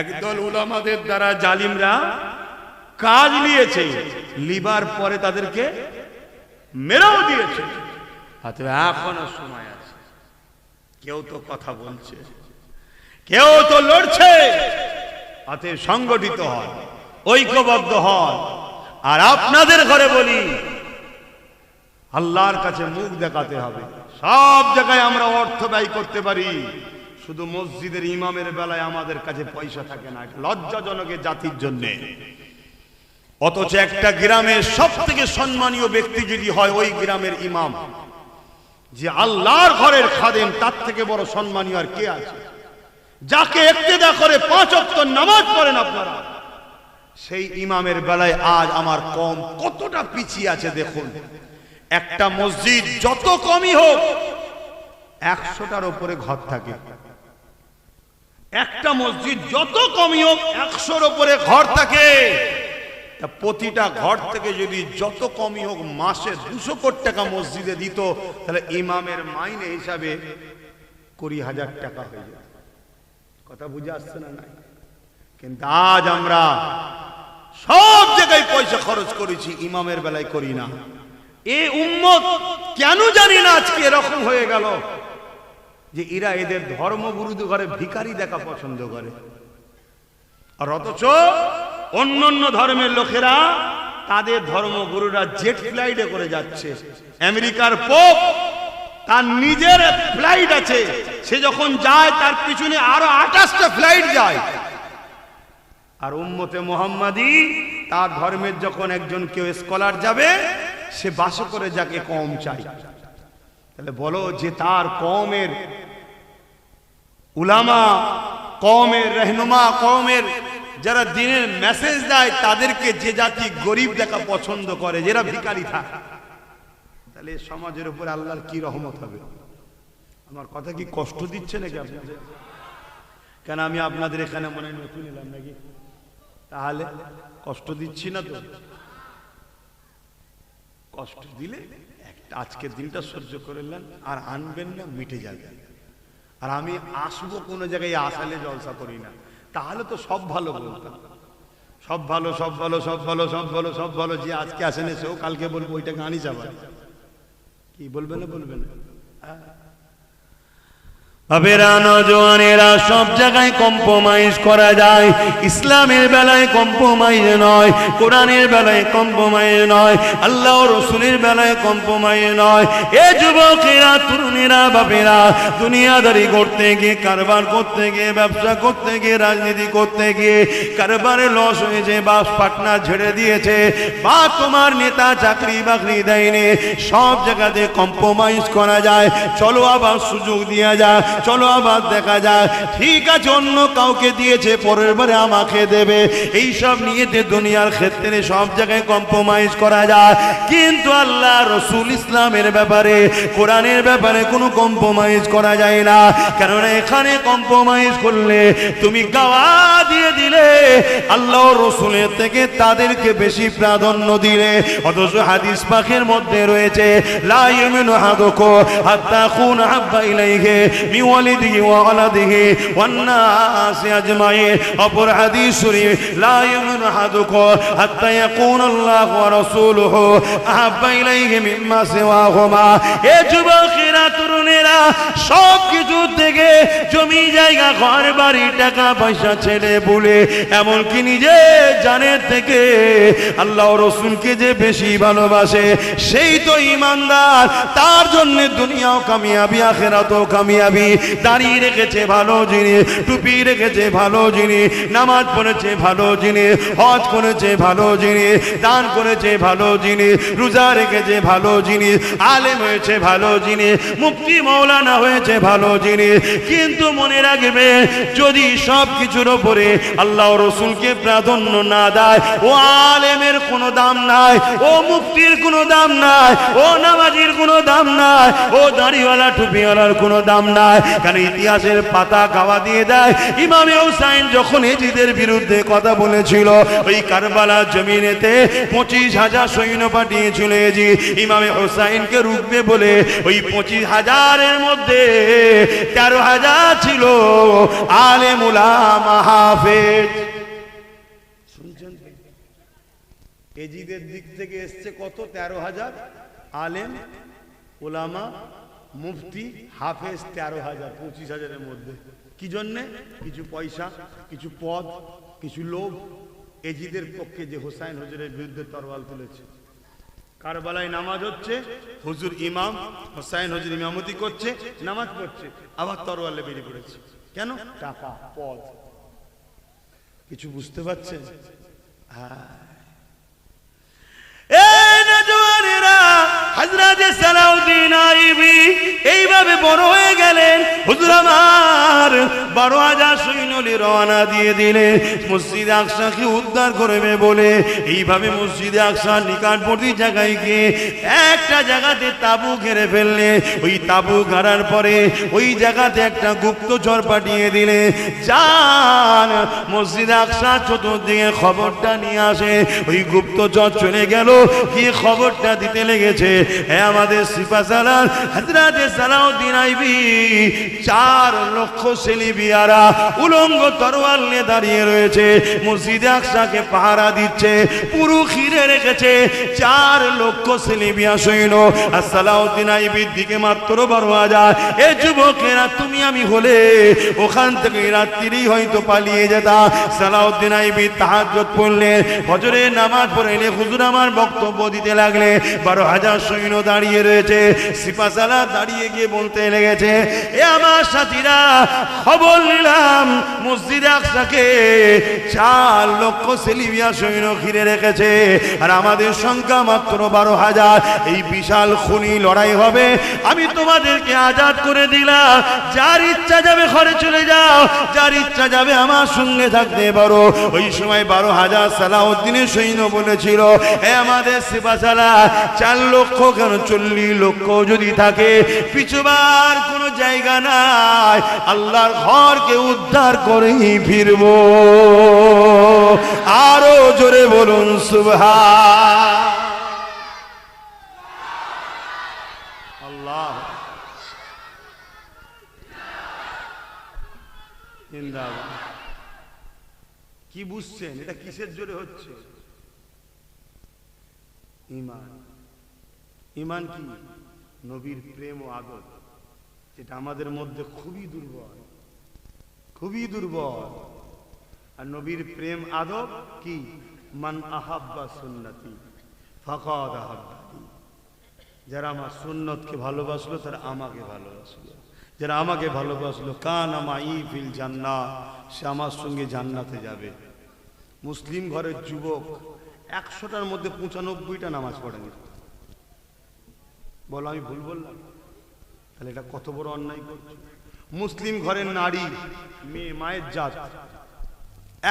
একদল উলামাদের দ্বারা জালিমরা কাজ নিয়েছে, লিবার পরে তাদেরকে মেরেও দিয়েছে। এখনো সময় আছে, কেউ তো কথা বলছে, কেউ তো লড়ছে। অতএব সংগঠিত হন, ঐক্যবদ্ধ হন। আর আপনাদের ঘরে বলি, আল্লাহর কাছে মুখ দেখাতে হবে। সব জায়গায় আমরা অর্থ ব্যয় করতে পারি, শুধু মসজিদের ইমামের বেলায় আমাদের কাছে পয়সা থাকে না, লজ্জাজনক জাতির জন্য। অথচ একটা গ্রামের সব থেকে সম্মানীয় ব্যক্তি যদি হয় ওই গ্রামের ইমাম, যে আল্লাহর ঘরের খাদেম, তার থেকে বড় সম্মানীয় আর কে আছে? যাকে ইক্তেদা করে 5 ওয়াক্ত নামাজ পড়েন আপনারা, সেই ইমামের বেলায় আজ আমার কম কতটা পিছিয়ে আছে দেখুন। একটা মসজিদ যত কমই হোক 100টার উপরে ঘর থাকে, একটা মসজিদ যত কমই হোক 100-র উপরে ঘর থাকে। তা প্রতিটা ঘর থেকে যদি যত কমই হোক মাসে 200 কোটি টাকা মসজিদে দিত, তাহলে ইমামের মাইনে হিসাবে 20,000 টাকা হয়ে যেত। কথা বুঝে আসছে না? নাই। কিন্তু আজ আমরা সব জায়গায় পয়সা খরচ করেছি, ইমামের বেলায় করি না। এই উম্মত কেন জানি না আজকে এরকম হয়ে গেল যে এরা এদের ধর্মগুরুদের ঘরে ভিখারি দেখা পছন্দ করে। আর অথচ অন্যান্য ধর্মের লোকেরা, তাদের ধর্মগুরুরা জেট ফ্লাইটে করে যাচ্ছে। আমেরিকার পোপ তার নিজের ফ্লাইট আছে, সে যখন যায় তার পিছনে আরো 28টা ফ্লাইট যায়। আর উম্মতে মুহাম্মাদি, তার ধর্মের যখন একজন কেউ স্কলার যাবে, সে বাসে করে যাকে কম চাই। তাহলে বলো যে তার কওমের উলামা, কওমের রহনুমা, কওমের যারা দিনের মেসেজ দেয়, তাদেরকে যে জাতি গরিব দেখা পছন্দ করে, যারা ভিখারি থাকে, তাহলে সমাজের উপর আল্লাহর কি রহমত হবে? আমার কথা কি কষ্ট দিচ্ছে নাকি আপনাদের? কেন আমি আপনাদের এখানে মনে হয় নতুন এলাম নাকি? তাহলে কষ্ট দিচ্ছি না তো? কষ্ট দিলে একটা আজকের দিনটা সহ্য করে নেন, আর আনবেন না, মিটে যাবে। আর আমি আসবো কোনো জায়গায়, আসালে জলসা করি না, তাহলে তো সব ভালো বলতাম, সব ভালো, সব ভালো, সব ভালো, সব ভালো, সব ভালো। যে আজকে আসেনি সেও কালকে বলবো ওইটা গানই যাবে। কি বলবে না? বলবে না? বাবেরা নওজওয়ানেরা সব জায়গায় কম্প্রোমাইজ করা যায়, ইসলামের বেলায় কম্প্রোমাইজ নয়, কোরআনের বেলায় কম্প্রোমাইজ নয়, আল্লাহ ও রসুলের বেলায় কম্প্রোমাইজ নয়। এ যুবকেরা, তরুণেরা, বাপেরা, দুনিয়াদারি করতে গিয়ে, কারবার করতে গিয়ে, ব্যবসা করতে গিয়ে, রাজনীতি করতে গিয়ে কারবারে লস হয়েছে, বা পার্টনার ছেড়ে দিয়েছে, বা তোমার নেতা চাকরি বাকরি দেয়নি, সব জায়গাতে কম্প্রোমাইজ করা যায়। চলো আবার সুযোগ দেওয়া যায়, চলো আবার দেখা যায়, ঠিক আছে অন্য কাউকে দিয়েছে, পরের বারে আমাকে দেবে, এইসব নিয়েতে দুনিয়ার ক্ষেত্রে সব জায়গায় কম্প্রোমাইজ করা যায়। কিন্তু আল্লাহ রসুল ইসলামের ব্যাপারে, কোরআনের ব্যাপারে কোনো কম্প্রোমাইজ করা যায় না। কারণ এখানে কম্প্রোমাইজ করলে তুমি গাওয়া দিয়ে দিলে, আল্লাহ রসুলের থেকে তাদেরকে বেশি প্রাধান্য দিলে। অথচ হাদিস পাকের মধ্যে রয়েছে, লা ইউমিনু আহাদুকুম হাত্তা আকুনা আহাব্বা ইলাইহি মিন ওয়ালিদিহি ওয়া ওয়ালাদিহি ওয়ান নাসি আজমাইন। অপর হাদিস শরীফ, লা ইউমিনু আহাদুকুম হাত্তা ইয়াকুনা আল্লাহু ওয়া রাসূলুহু আহাব্বা ইলাইহি মিম্মা সিওয়াহুমা। এ যুবকেরা, তরুণেরা, সব কিছু থেকে, জমি জায়গা, ঘর বাড়ি, টাকা পয়সা, ছেলে বলে, এমনকি নিজে জানের থেকে আল্লাহ রসুলকে যে বেশি ভালোবাসে, সেই তো ইমানদার। তার জন্য দুনিয়াও কামিয়াবি, আখিরাতও কামিয়াবি। দাড়ি রেখেছে ভালো জিনিস, টুপি রেখেছে ভালো জিনিস, নামাজ পড়েছে ভালো জিনিস, হজ করেছে ভালো জিনিস, দান করেছে ভালো জিনিস, রোজা রেখেছে ভালো জিনিস, আলেম হয়েছে ভালো জিনিস, মুফতি মৌলানা হয়েছে ভালো জিনিস। কিন্তু মনে রাখবে, যদি সব কিছুর উপরে আল্লাহ রসুলকে প্রাধান্য না দেয়, ও আলেমের কোনো দাম নাই, ও মুফতির কোনো দাম নাই, ও নামাজির কোনো দাম নাই, ও দাড়িওয়ালা টুপিওয়ালার কোনো দাম নাই। কারণ ইতিহাসের পাতা গাওয়া দিয়ে দেয়, ইমামে হুসাইন যখন এজিদের বিরুদ্ধে কথা বলেছিল, ওই কারবালার জমিনেতে 25,000 সৈন্য পাঠিয়েছিল এজিদ ইমামে হুসাইনকে রুখবে বলে। ওই 25,000-এর মধ্যে 13,000 ছিল আলেম উলামা হাফেজ। শুনছেন? এজিদের দিক থেকে এসছে কত? 13,000 আলেম উলামা, মুফতি, হাফেজ 13,000, 25,000-এর মধ্যে। কি জন্যে? কিছু পয়সা, কিছু পদ, কিছু লোভ। এজিদের পক্ষে যে হোসাইন হুজুরের বিরুদ্ধে তরবাল তুলেছে। কারবালায় নামাজ হচ্ছে, হুজুর ইমাম, হোসাইন হুজুর ইমামতি করছে, নামাজ পড়ছে, আবার তরবালে বেরিয়ে পড়েছে। কেন? টাকা, পদ। কিছু বুঝতে পারছেন? হ্যাঁ। হযরত সালাউদ্দিন আইয়ুবী এইভাবে বড় হয়ে গেলেন। হুজুর আমার 12,000 সৈন্য নিয়ে রওনা দিয়ে দিলেন মসজিদে আকসাকে উদ্ধার করবে বলে। এইভাবে মসজিদে আকসার নিকটবর্তী জায়গায় গিয়ে একটা জায়গাতে তাবু ঘেরে ফেললে। ওই তাবু গাড়ার পরে ওই জায়গাতে একটা গুপ্তচর পাঠিয়ে দিলে, যান মসজিদে আকসা চতুর্দিকে খবরটা নিয়ে আসে। ওই গুপ্তচর চলে গেল, গিয়ে খবরটা দিতে লেগেছে, হ্যাঁ আমাদের সিপাহসালার হযরত সালাউদ্দিন আইয়ুবী 4 লক্ষ সেলিবিয়ারা উলঙ্গ তরোয়াল নিয়ে দাঁড়িয়ে রয়েছে, মসজিদে আকসাকে পাহারা দিচ্ছে, পুরো ঘিরে রেখেছে 4 লক্ষ সেলিবিয়া সৈন্য। আর সালাউদ্দিন আইয়ুবীর দিকে মাত্র 12,000। এ যুবকেরা, তুমি আমি হলে ওখান থেকে রাত্রিরেই হয়তো পালিয়ে যেতাম। সালাউদ্দিন আইয়ুবী তাহাজ্জুদ পড়লেন, ফজরের নামাজ পড়ে এলে হুজুর আমার বক্তব্য দিতে লাগলে। 12,000 সৈন্য দাঁড়িয়ে রয়েছে, সিপাহসালার দাঁড়িয়ে গিয়ে বলতে লেগেছে, এ আমার সাথীরা, খবর নিলাম মসজিদে আকসাকে 4 লক্ষ সেলিবিয়া সৈন্য ঘিরে রেখেছে, আর আমাদের সংখ্যা মাত্র 12,000। এই বিশাল খুনি লড়াই হবে, আমি তোমাদেরকে আজাদ করে দিলাম, যার ইচ্ছা যাবে ঘরে চলে যাও, যার ইচ্ছা যাবে আমার সঙ্গে থাকতে পারো। ওই সময় 12,000 সালাউদ্দিনের সৈন্য বলেছিল, এ আমাদের সিপাহসালার 4 লক্ষ কেন 40 লক্ষ যদি থাকে, পিছুবার কোনো জায়গা নাই, আল্লাহর ঘরকে উদ্ধার করেই ফিরবো। আরো জোরে বলুন সুবহান আল্লাহ। কি বুঝছেন? এটা কিসের জোরে হচ্ছে? ইমান। ইমান কি? নবীর প্রেম ও আদর। যেটা আমাদের মধ্যে খুবই দুর্বল, খুবই দুর্বল। আর নবীর প্রেম আদব কি? মান আহাব্বা সুন্নতি ফাকাদ আহাব্বানি, যারা আমার সুন্নতকে ভালোবাসলো তারা আমাকে ভালোবাসলো, যারা আমাকে ভালোবাসলো কানা মাই ফিল জান্নাহ, সে আমার সঙ্গে জান্নাতে যাবে। মুসলিম ঘরের যুবক 100টার মধ্যে 95টা নামাজ পড়েনি। বলো আমি ভুল বললাম? তাহলে এটা কত বড় অন্যায় করছে। মুসলিম ঘরের নারী মেয়ে, মায়ের জাত,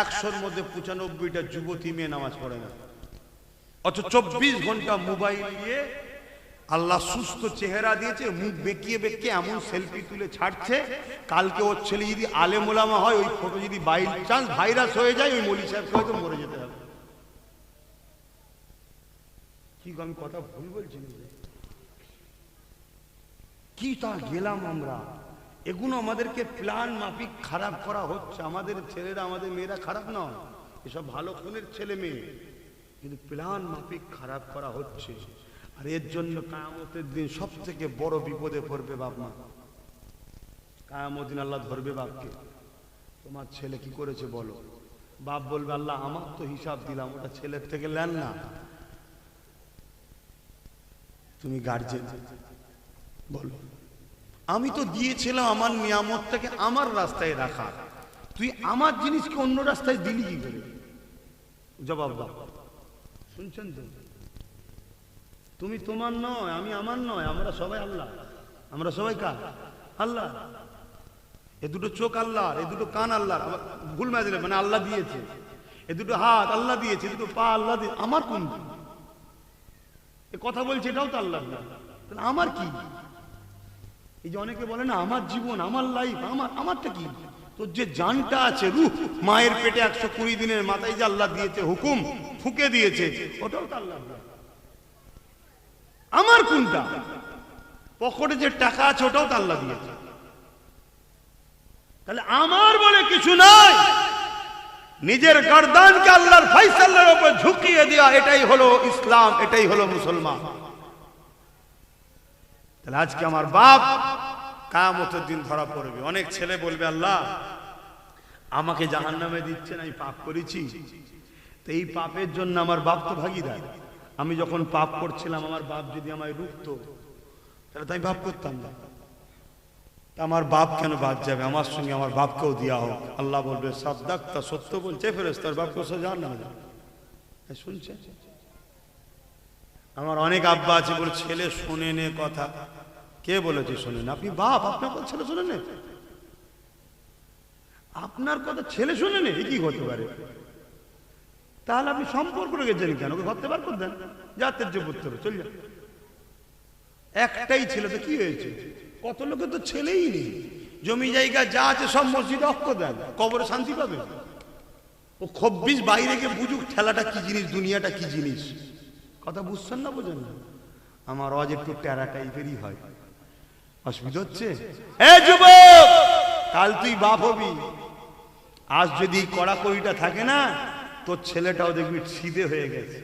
100-র মধ্যে 95টা যুবতী মেয়ে নামাজ পড়ে না। অথচ 24 ঘন্টা মোবাইল নিয়ে আল্লাহ সুস্থ চেহারা দিয়েছে, মুখ বেঁকিয়ে বেঁকিয়ে এমন সেলফি তুলে ছাড়ছে, কালকে ওর ছেলে যদি আলেম ওলামা হয়, ওই ফটো যদি বাই চান্স ভাইরাস হয়ে যায়, ওই মৌলী সাহেবকে হয়তো মরে যেতে হবে। কি আমি কথা ভুল বলছি? কি তা গেলাম আমরা। এগুলো আমাদেরকে প্ল্যান মাফিক খারাপ করা হচ্ছে। আমাদের ছেলেরা, আমাদের মেয়েরা খারাপ নয়, এসব ভালো খুনের ছেলে মেয়ে, কিন্তু প্ল্যান মাফিক খারাপ করা হচ্ছে। আর এর জন্য কিয়ামতের দিন সব থেকে বড় বিপদে পড়বে বাপ মা। কিয়ামতের দিন আল্লাহ ধরবে বাপকে, তোমার ছেলে কি করেছে বলো। বাপ বলবে আল্লাহ আমার তো হিসাব দিলাম, ওটা ছেলের থেকে নেন না, তুমি গার্জেন বলো আমি তো দিয়েছিলাম আমার নিয়ামতটাকে আমার রাস্তায় রাখা, তুই আমার জিনিসকে অন্য রাস্তায় দিলি কি করে? জবাব দাও। শুনছেন তো? তুমি তোমার নয়, আমি আমার নয়, আমরা সবাই আল্লাহ। আমরা সবাই কার? আল্লাহ। এ দুটো চোখ আল্লাহর, এ দুটো কান আল্লাহর। ভুল না দিলে মানে আল্লাহ দিয়েছে। এ দুটো হাত আল্লাহ দিয়েছে, দুটো পা আল্লাহ দিয়ে। আমার কোন? এ কথা বলছে এটাও তো আল্লাহ। তাহলে আমার কি? এই যে অনেকে বলে না আমার জীবন, আমার লাইফ, আমারটা কি? তোর যে জানটা আছে, রূহ, মায়ের পেটে 120 দিনের মাথায় যে আল্লাহ দিয়েছে, হুকুম ফুঁকে দিয়েছে, ওটাও তো আল্লাহ। আমার কোনটা? পকেটে যে টাকা আছে ওটাও তো আল্লাহ দিয়েছে। তাহলে আমার বলে কিছু নাই। নিজের গর্দানকে আল্লাহর ফয়সালার উপর ঝুঁকিয়ে দেওয়া, এটাই হলো ইসলাম, এটাই হলো মুসলমান। তাহলে আজকে আমার বাপ কিয়ামতের দিন ধরা পড়বে। অনেক ছেলে বলবে আল্লাহ আমাকে জাহান্নামে দিচ্ছেন, আমি পাপ করেছি, তো এই পাপের জন্য আমার বাপ তো ভাগীদার। আমি যখন পাপ করছিলাম আমার বাপ যদি আমায় রুখতো তাহলে তাই পাপ করতাম না। আমার বাপ কেন বাদ যাবে? আমার সঙ্গে আমার বাপকেও দেওয়া হোক। আল্লাহ বলবে সাদ্দাকতা, সত্য বলছে ফেরেশতার বাপকে জাহান্নামে যাবে। শুনছে? আমার অনেক আব্বা আছে বলে ছেলে শোনে নে কথা। কে বলেছে শোনেন? আপনি বাপ, আপনার কথা ছেলে শোনে নে? আপনার কথা ছেলে শোনে নে? কি হতে পারে? তাহলে আপনি সম্পর্ক রেখেছেন কেন? ওকে ঘরতে বার করে দেন, জাতের যে পুত্র চল যা। একটাই ছেলে তো কি হয়েছে? কত লোকে তো ছেলেই নেই, জমি জায়গা যা আছে সব মসজিদে অক্ষ দেন, কবরে শান্তি পাবে। ও 26 বাইরে গিয়ে বুঝুক ঠেলাটা কি জিনিস, দুনিয়াটা কি জিনিস। কথা বুঝছেন না? বোঝেন না? আমার আজ একটু টেরা টাইপেরই হয়, অসুবিধা হচ্ছে। এ যুবক, কাল তুই বাপ হবি। আজ যদি কড়াকড়িটা থাকে না, তোর ছেলেটাও দেখবি সিধে হয়ে গেছে।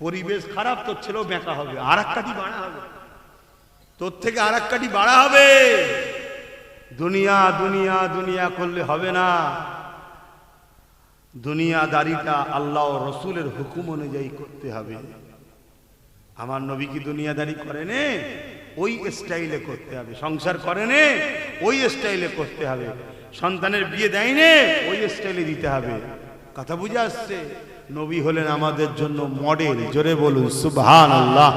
পরিবেশ খারাপ, তোর ছেলেও বেঁকা হবে, আর এক কাঠি বাড়া হবে, তোর থেকে আর এক কাঠি বাড়া হবে। দুনিয়া দুনিয়া দুনিয়া করলে হবে না। দুনিয়াদারিটা আল্লাহ ও রসুলের হুকুম অনুযায়ী করতে হবে। আমার নবী কি দুনিয়াদারি করেনে? ওই স্টাইলে করতে হবে। সংসার করেনে? ওই স্টাইলে করতে হবে। সন্তানের বিয়ে দেয়নি? ওই স্টাইলে দিতে হবে। কথা বুঝে আসছে? নবী হলেন আমাদের জন্য মডেল। জোরে বলুন সুবহানাল্লাহ।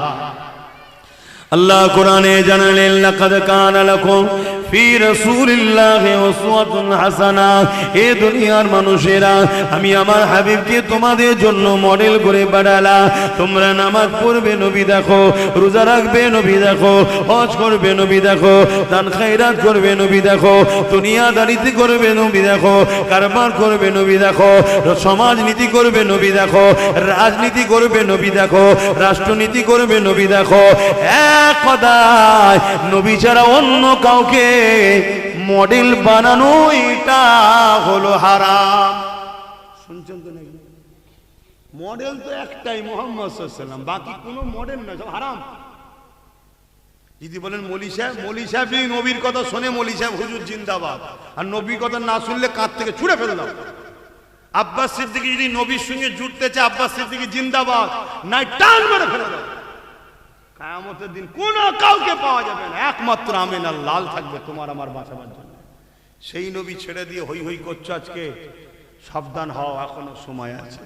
আল্লাহ কোরআনে জানালেন লাকাদ কানা লাকুম ফি রাসূলিল্লাহি উসওয়াতুন হাসানাহ। এ দুনিয়ার মানুষেরা, আমি আমার হাবিবকে তোমাদের জন্য মডেল করে বানালাম। তোমরা নামাজ পড়বে নবী দেখো, রোজা রাখবে নবী দেখো, হজ করবে নবী দেখো, দান খায়রাত করবে নবী দেখো, দুনিয়াদারিতে করবে নবী দেখো, কারবার করবে নবী দেখো, সমাজনীতি করবে নবী দেখো, রাজনীতি করবে নবী দেখো, রাষ্ট্রনীতি করবে নবী দেখো। এক কথায় নবী ছাড়া অন্য কাউকে মডেল বানানো এটা হলো হারাম। শুনছেন তো নাকি? মডেল তো একটাই, মুহাম্মদ সাল্লাল্লাহু আলাইহি ওয়াসাল্লাম। বাকি কোনো মডেল না, সব হারাম। যদি বলেন মৌলী সাহেব যদি নবীর কথা শোনে মৌলী সাহেব হুজুর জিন্দাবাদ, আর নবীর কথা না শুনলে কাঁধ থেকে ছুঁড়ে ফেলে দাও। আব্বাস সিদ্দিকী যদি নবীর সঙ্গে জুটতে চায় আব্বাস সিদ্দিকী জিন্দাবাদ, নাই টান মেরে ফেলে দাও। কিয়ামতের দিন কোনো কাউকে পাওয়া যাবে না, একমাত্র আমিনার লাল থাকবে তোমার আমার বাঁচাবার জন্য। সেই নবী ছেড়ে দিয়ে হই হই করছো আজকে। সাবধান হও, এখনো সময় আছে,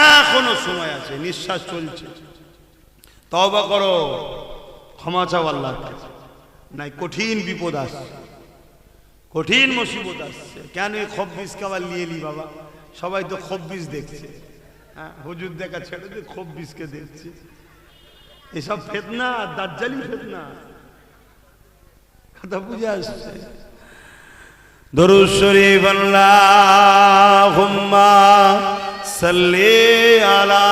এখনো সময় আছে, নিঃশ্বাস চলছে। তওবা করো, ক্ষমা চাও আল্লাহর কাছে, নাই কঠিন বিপদ আসছে, কঠিন মুসিবত আসছে। কেন এই খব্বিসকে আবার নিয়ে এলি বাবা? সবাই তো খব্বিস দেখছে, হ্যাঁ হুজুর দেখা ছেড়ে দিয়ে খব্বিসকে দেখছে। এসব ফিতনা, দাজ্জালি ফিতনা, কথা বুঝে আসছে। দরুদ শরীফ আল্লাহুম্মা সাল্লি আলা